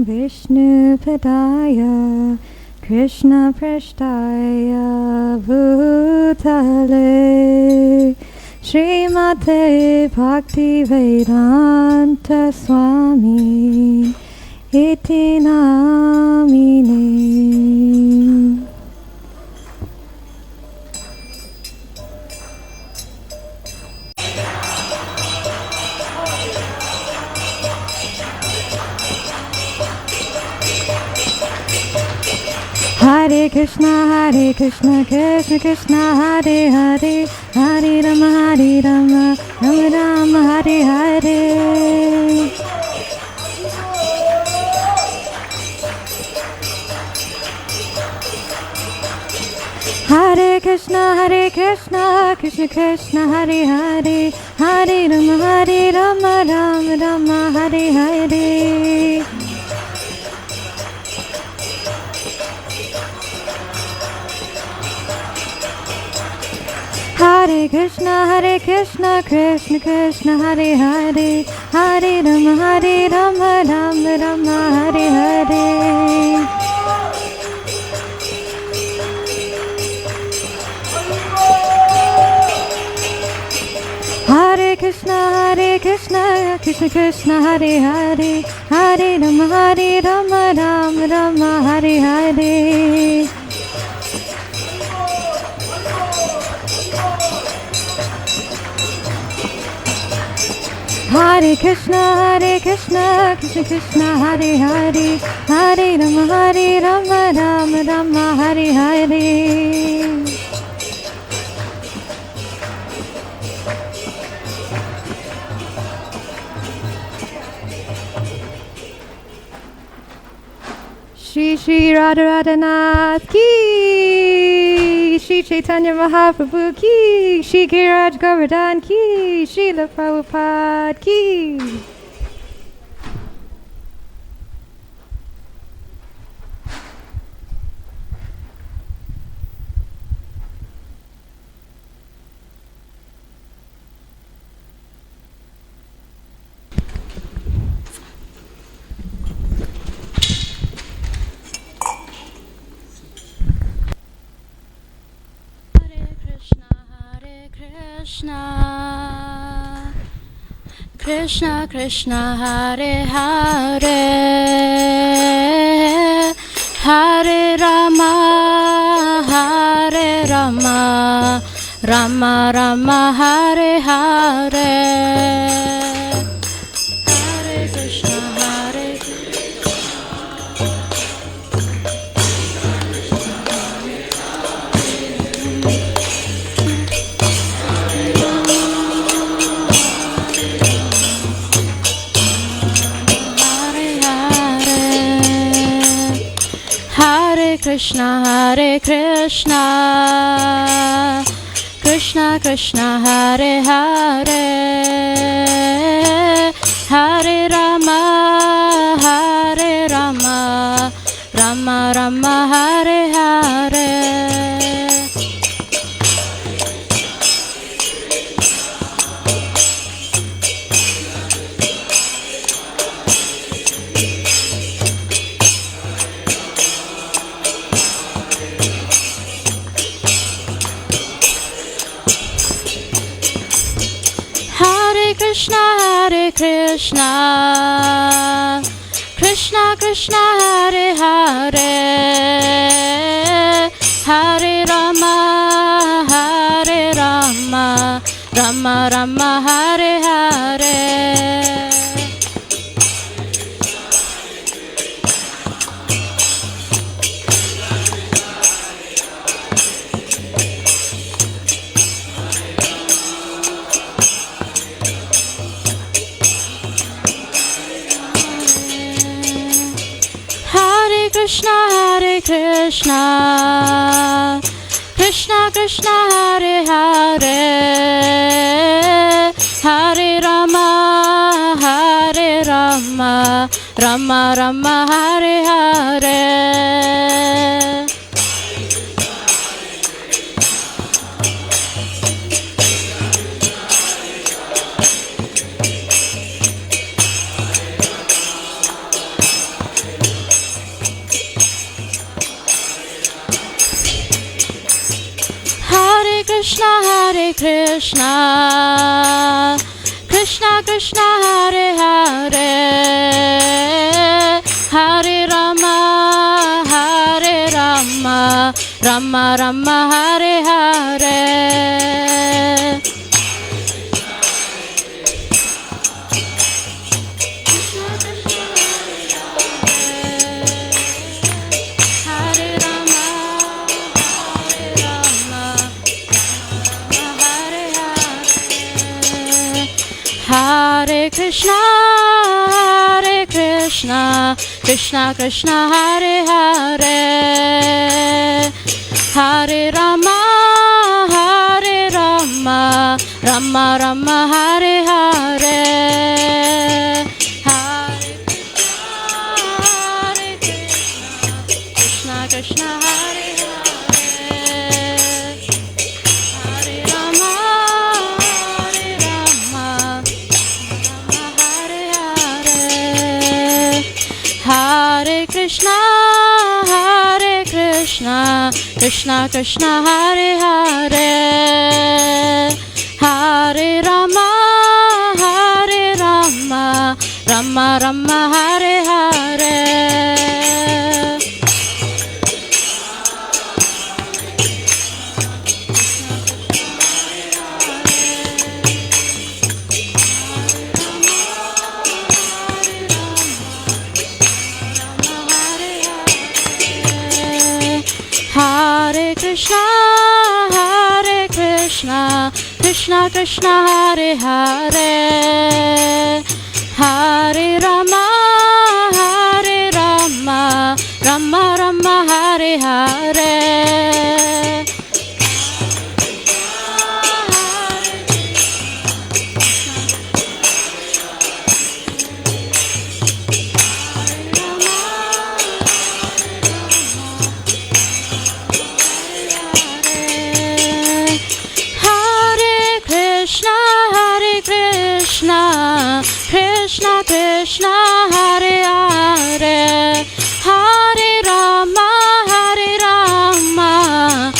Vishnu Padaya Krishna Prashtaya Bhutale Srimate Bhakti Vedanta Swami Iti Namine. Hare Krishna, Krishna Krishna, Hare Hare, Hare Rama, Rama Rama, Hare Hare. Hare Krishna, Krishna Krishna, Hare Hare, Hare Rama, Rama Rama, Hare Hare. Hare Krishna, Krishna Krishna, Hare Hare, Hare Rama, Rama Rama, Hare Hare. Hare Krishna, Krishna Krishna, Hare Hare, Hare Rama, Rama, Hare Hare. Hare Krishna, Krishna Krishna, Hare Hare, Hare Rama, Rama, Hare Hare. Shri Shri Radha Radhanath Ki, Shri Chaitanya Mahaprabhu Ki, Shri Giraj Govardhan Ki, Srila Prabhupada Ki. Krishna, Krishna Krishna, Hare Hare, Hare Rama, Hare Rama, Rama Rama, Hare Hare. Hare Krishna, Hare Hare Krishna, Hare Krishna, Krishna Krishna, Hare Hare, Hare Rama, Hare Rama, Rama Rama, Hare Hare. Hare Krishna, Hare Krishna, Krishna Krishna, Hare Hare, Hare Rama, Hare Rama, Rama Rama, Hare Hare. Hare Krishna, Hare Krishna, Krishna Krishna, Hare Hare, Hare Rama, Hare Rama, Rama Rama, Hare Hare. Hare Krishna, Hare Krishna, Krishna Krishna, Hare Hare, Hare Rama, Hare Rama, Rama Rama, Hare Hare. Hare Krishna, Hare Krishna, Krishna Krishna, Hare Hare, Hare Rama, Hare Rama, Rama Rama, Hare Hare. Hare Krishna, Krishna Krishna, Hare Hare, Hare Rama, Hare Rama, Hare Hare. Hare Krishna, Hare Krishna, Krishna Krishna, Hare Hare, Hare Rama, Hare Rama, Rama Rama, Hare Hare. Hare Krishna, Hare Krishna, Krishna Krishna, Hare Hare, Hare Rama, Hare Rama, Rama Rama, Hare Hare. Krishna, Hare Krishna, Krishna Krishna, Hare Hare, Hare Rama, Hare Rama,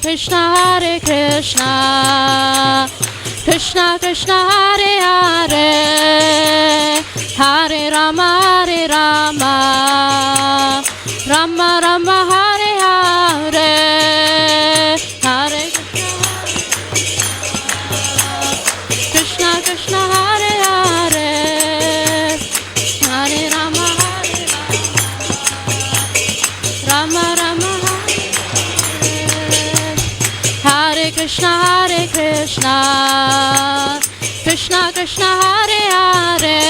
Krishna Krishna Krishna Hare Hare Hare Rama Rama Rama Hare Hare Hare Krishna Krishna Hare Hare Hare Rama Rama Rama Hare Krishna Krishna Krishna Hare Hare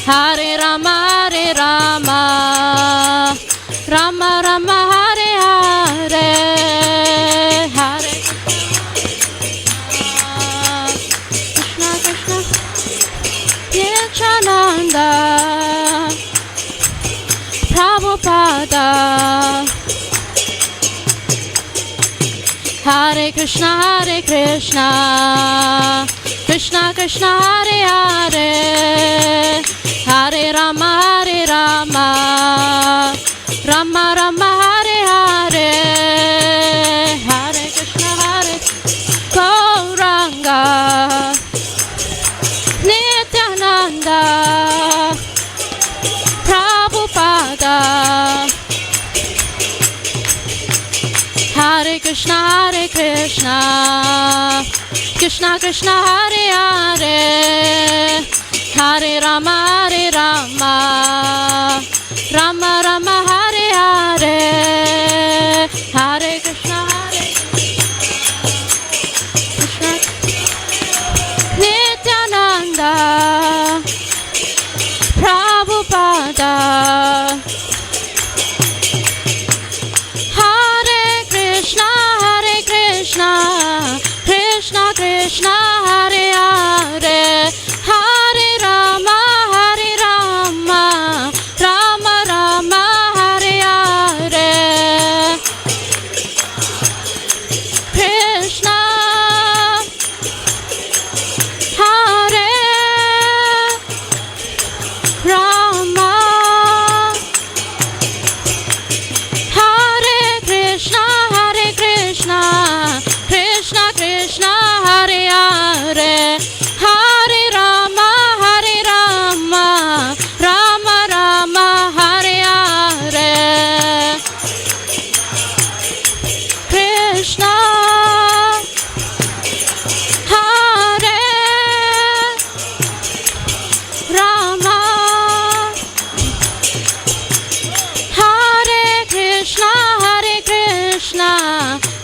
Hare Rama Rama Rama Hare Hare Hare Krishna Krishna Nityananda Prabhupada Hare Krishna Krishna Krishna Hare Hare Hare Rama Rama Rama Hare Hare Hare Krishna Gauranga Nityananda Prabhupada Hare Krishna Krishna Krishna Hare Hare Hare Rama Rama Rama Hare Hare Hare Krishna Nityananda Prabhupada Hare Krishna Krishna Krishna Hare Hare Hare Rama Rama Rama Hare Hare Krishna Hare Rama Hare Krishna Krishna Krishna Hare Hare Hare Rama Rama Rama Hare Hare Krishna Hare Rama Hare Krishna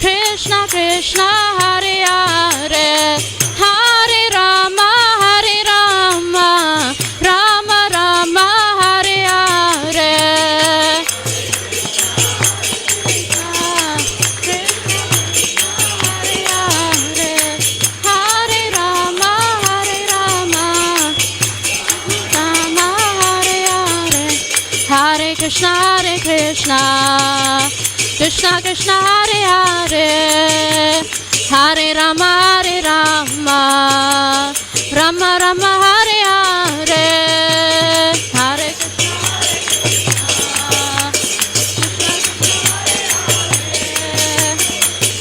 Krishna Krishna Hare Hare Hare Rama Rama Rama Hare Hare Hare Rama Rama Hare Hare Hare Krishna Krishna Krishna Hare Hare Hare Rama Rama Rama Hare Hare Hare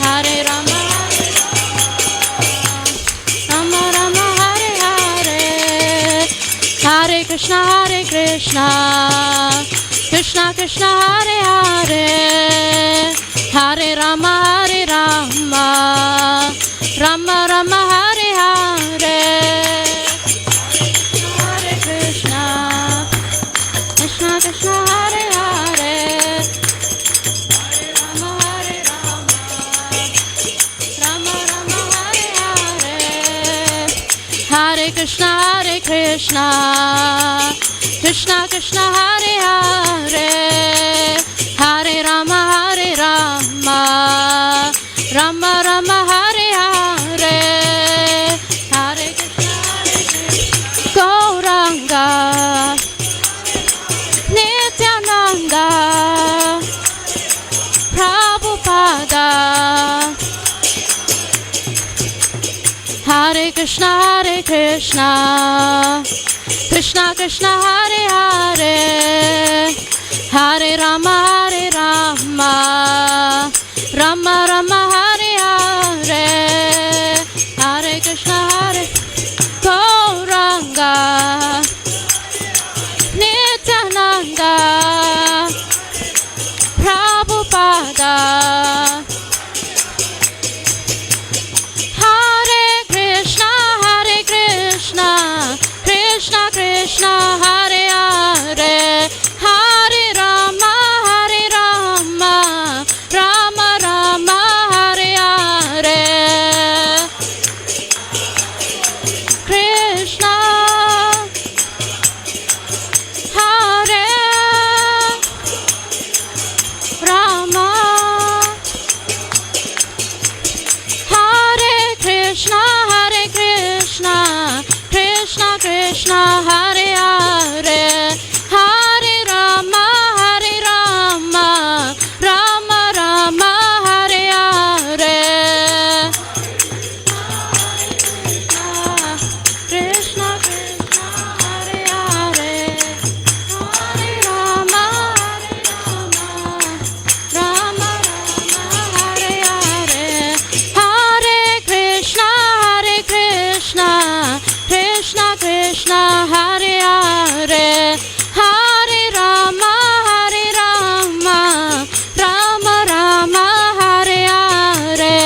Hare Rama Rama Rama Hare Hare Hare Krishna Krishna Krishna Hare Hare Hare Rama Rama Rama Hare Hare Hare Krishna Krishna Hare Hare Hare Rama Rama Rama Hare Hare Hare Krishna Krishna Krishna Hare Hare Hare Rama Rama Rama Hare Hare Hare Krishna Gauranga Nityananda Prabhupada Hare Krishna Krishna Krishna Hare Hare Hare Rama Rama Rama Rama Hare Hare, Hare Krishna Hare Gauranga, Nityananda, Prabhupada. Hare Krishna, Krishna Krishna, Hare Hare, Hare Rama, Rama Rama, Hare Hare. Krishna, Hare Rama, Hare Krishna, Krishna Krishna, Hare Hare, Hare Rama, Rama Rama, Hare Hare. Krishna Krishna, Hare Hare, Hare Rama, Rama Rama, Hare Hare. Hare Krishna, Krishna Krishna, Hare Hare, Hare Rama, Rama Rama, Hare Hare.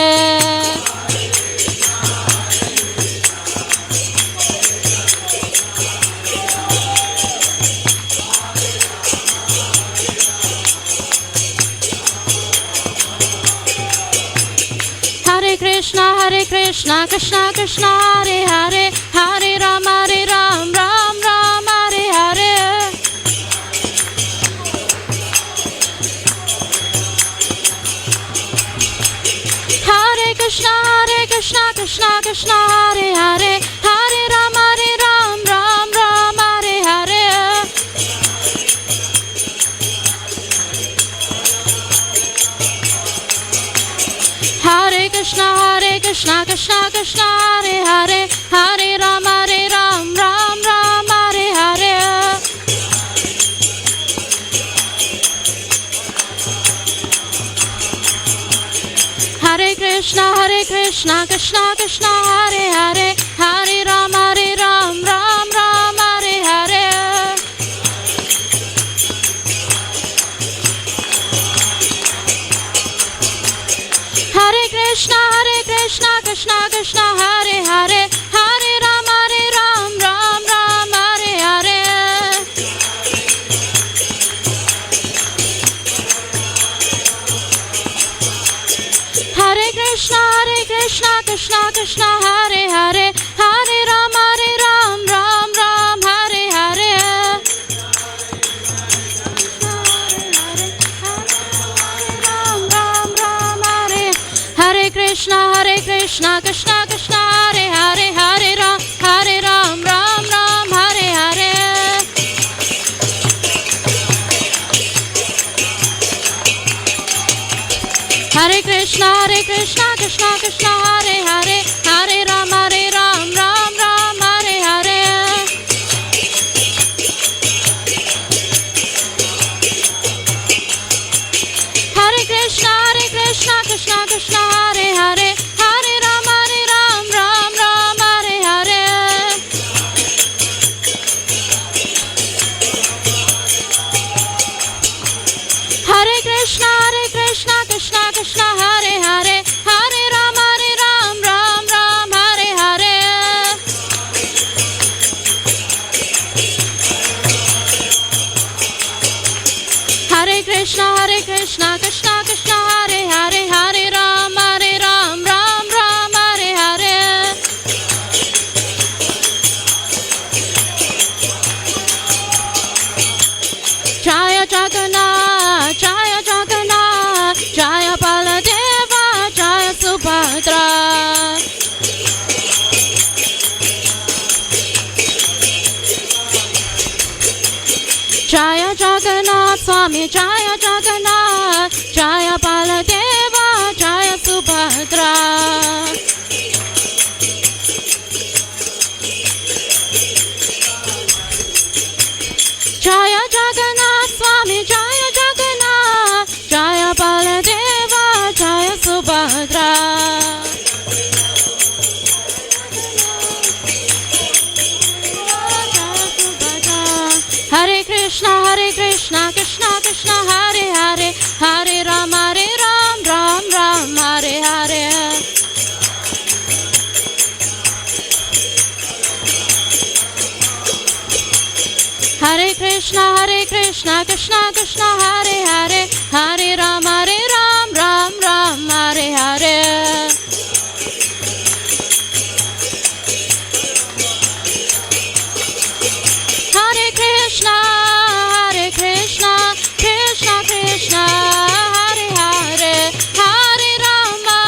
Hare Krishna, Krishna Krishna, Hare Hare, Hare Ram, Ram Ram, Hare Hare. Hare Krishna, Krishna Krishna, Hare Hare, Hare Ram, Ram Ram, Hare Hare. Hare Krishna, Krishna Krishna, Hare Hare, Hare Ram, Ram Ram, Hare Hare. Hare Krishna, Krishna Krishna, Hare Hare, Hare Ram, Ram Ram, Hare Hare. Hare Krishna, Krishna Krishna, Hare Hare, Hare Ram, Ram Hare Hare. Hare Krishna, Krishna Hare Hare, Hare Ram, Ram Hare Hare. Hare Krishna, Krishna Hare Hare, Hare Ram, Ram Hare Hare. Hare Krishna, Krishna Hare Hare, Hare Ram, Ram Hare Hare. Hare Krishna, Krishna Hare Hare, Hare Ram, Ram Hare Hare. Hare Krishna, Krishna Hare Hare, Hare Ram, Hare Krishna, Krishna Krishna, Hare Hare, Hare Ram, Ram Ram, Hare Hare. Hare Krishna, Krishna Krishna, Hare Hare, Hare Ram, Ram Ram, Hare Hare. Hare Krishna, Krishna Krishna, Hare Hare, Hare Rama,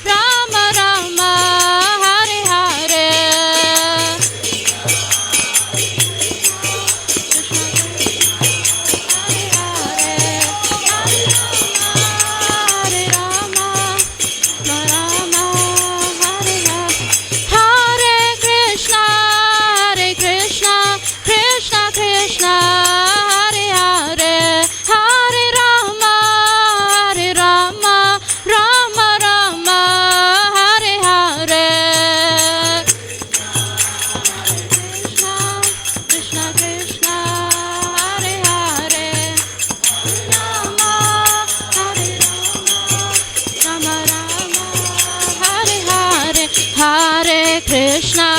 Rama Rama, Hare Hare. Krishna Krishna, Hare Hare, Hare Rama, Rama Rama, Hare Hare, Hare Krishna,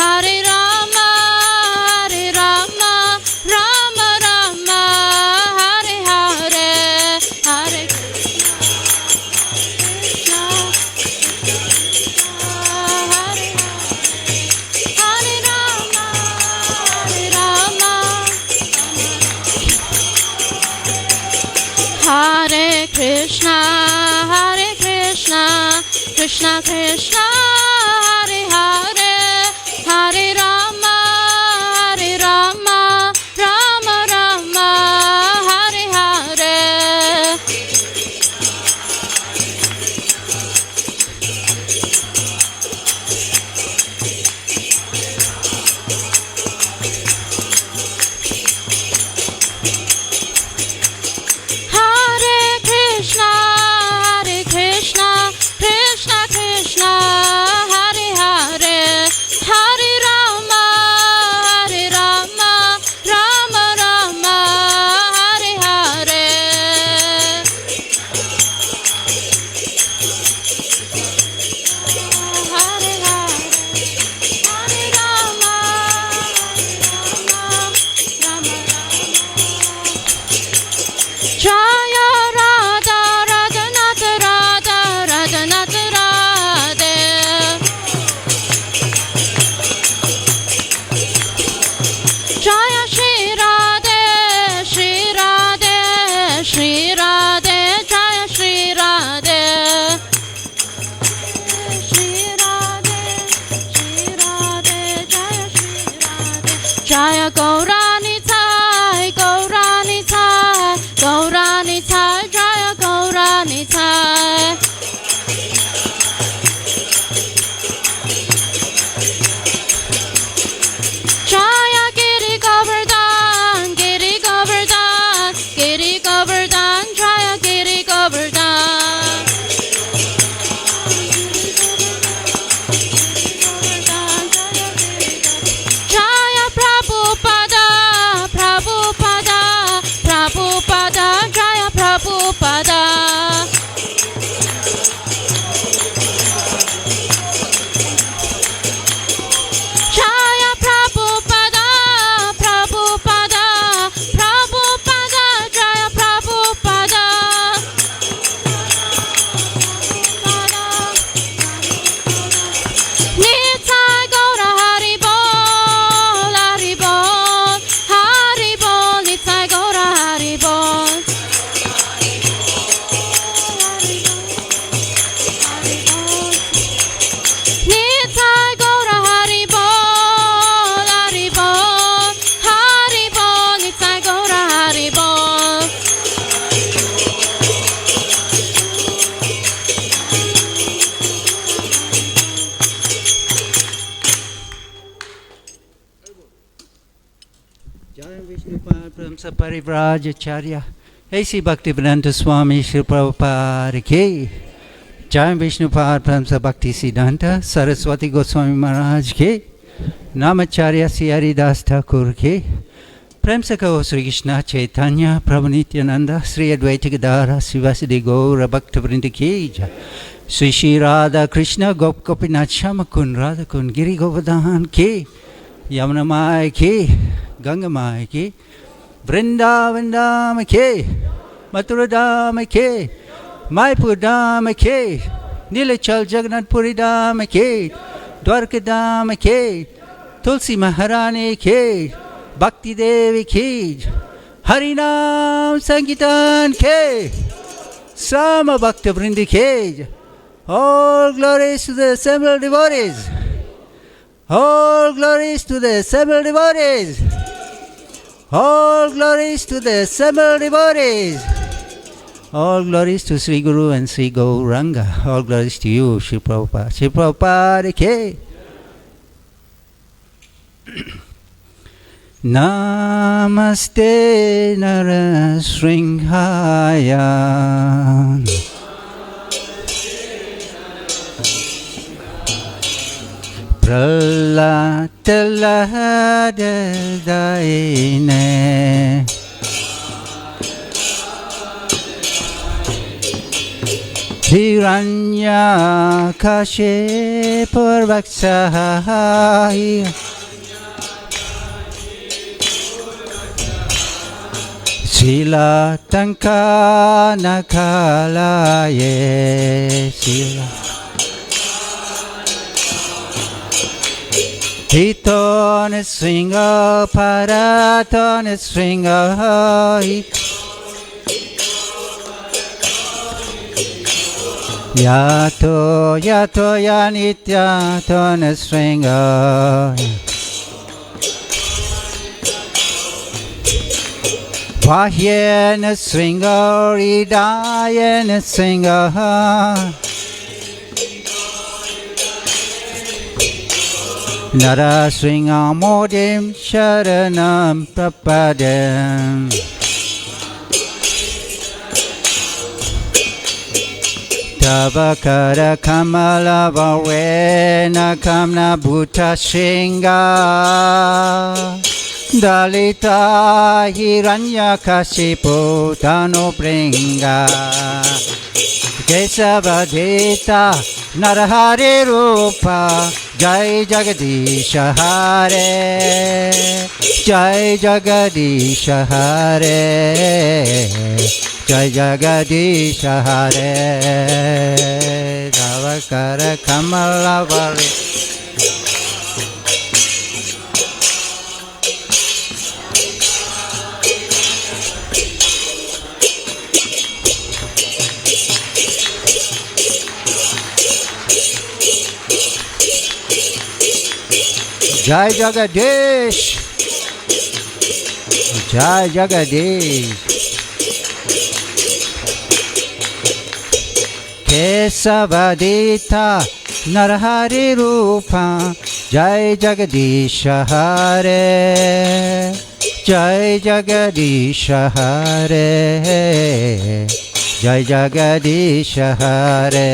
Hare Rama, Hare Krishna, Hare Krishna, Krishna Krishna, Hare Hare, Hare Rama, Rama Rama, Hare Hare. Hare Krishna, Krishna Krishna, Hare Hare, Hare Rama, Rama Rama, Hare Hare. Hare Rama, Rama Jaya Radha, Radhanath, Radhanath, Jaya Shri Radhe, Shri Radhe, Shri Radhe, Jaya Shri Radhe. Shri Radhe, Shri Radhe, Jaya Shri Radhe. Jaya Gaurani Thai, Gaurani Thai, Gaurani Thai, Jaya Gaurani Thai. Jaya Giri Govardhan, Giri Govardhan, Giri Govardhan, Jaya Giri Govardhan. Jaya Prabhupada, Prabhupada, Prabhupada, Jaya Prabhupada. Jaya Prabhupada, Prabhupada, Prabhupada, Jaya Prabhupada. Nitai Gaura Haribol, Haribol, Haribol, Nitai Gaura Haribol. Nitai Gaura Haribol, Haribol, Haribol, Nitai Gaura Haribol. Jai Vishnupad Brahmsa Parivrajacharya. Hey, Sri Bhaktivedanta Swami Shri Prabhupada ki. Jai Vaishnava Pramsa Bhakti Siddhanta Saraswati Goswami Maharaj ke Namacharya Sri Haridas Thakur ke Pramsa Kaho Sri Krishna Chaitanya Prabhu Nityananda Sri Advaita Gadara Srivasadi Gaura Bhakta Vrinda ke Jai Sri Shri Radha Krishna Gop Gopinath Shama Kun Radha Kun Giri Govardhan ke Yamuna Mai ke Ganga Mai ke Vrindavan Dham ke Mathura Dham ke Maipur Dham ke Nilachal Jagannath Puri Dham ke Dwarka Dham ke Tulsi Maharani ke Bhakti Devi ke Harinam Sankirtan ke Sama Bhakta Vrindi ke All glories to the assembled devotees. All glories to the assembled devotees. All glories to the assembled devotees. All glories to Sri Guru and Sri Gauranga. All glories to you, Sri Prabhupada. Sri Prabhupada ke. Namaste Narasringhaya. Pralatalaadaine Hiranya Kashipurvaksahaya Sila Tankanakalaye Sila Hiton Sringa Paraton Sringa Yato Yato Yanityaton Sringa Vahyen Sringa Ridayen Sringa Narasringamodim Sharanam Prapadam Tavakara Kamala Varena Kamna Bhuta Shinga Dalita Hiranyakashipu Tanu Bringa Kesavadita Narahari Rupa Jai Jagadisha Hare Jai Jagadisha Hare Jai Jagadisha Hare Davakara Kamalavari Jai Jagadish Jai Jagadish Kesavadita Narahari Rupa Jai Jagadisha Hare Jai Jagadisha Hare Jai Jagadisha Hare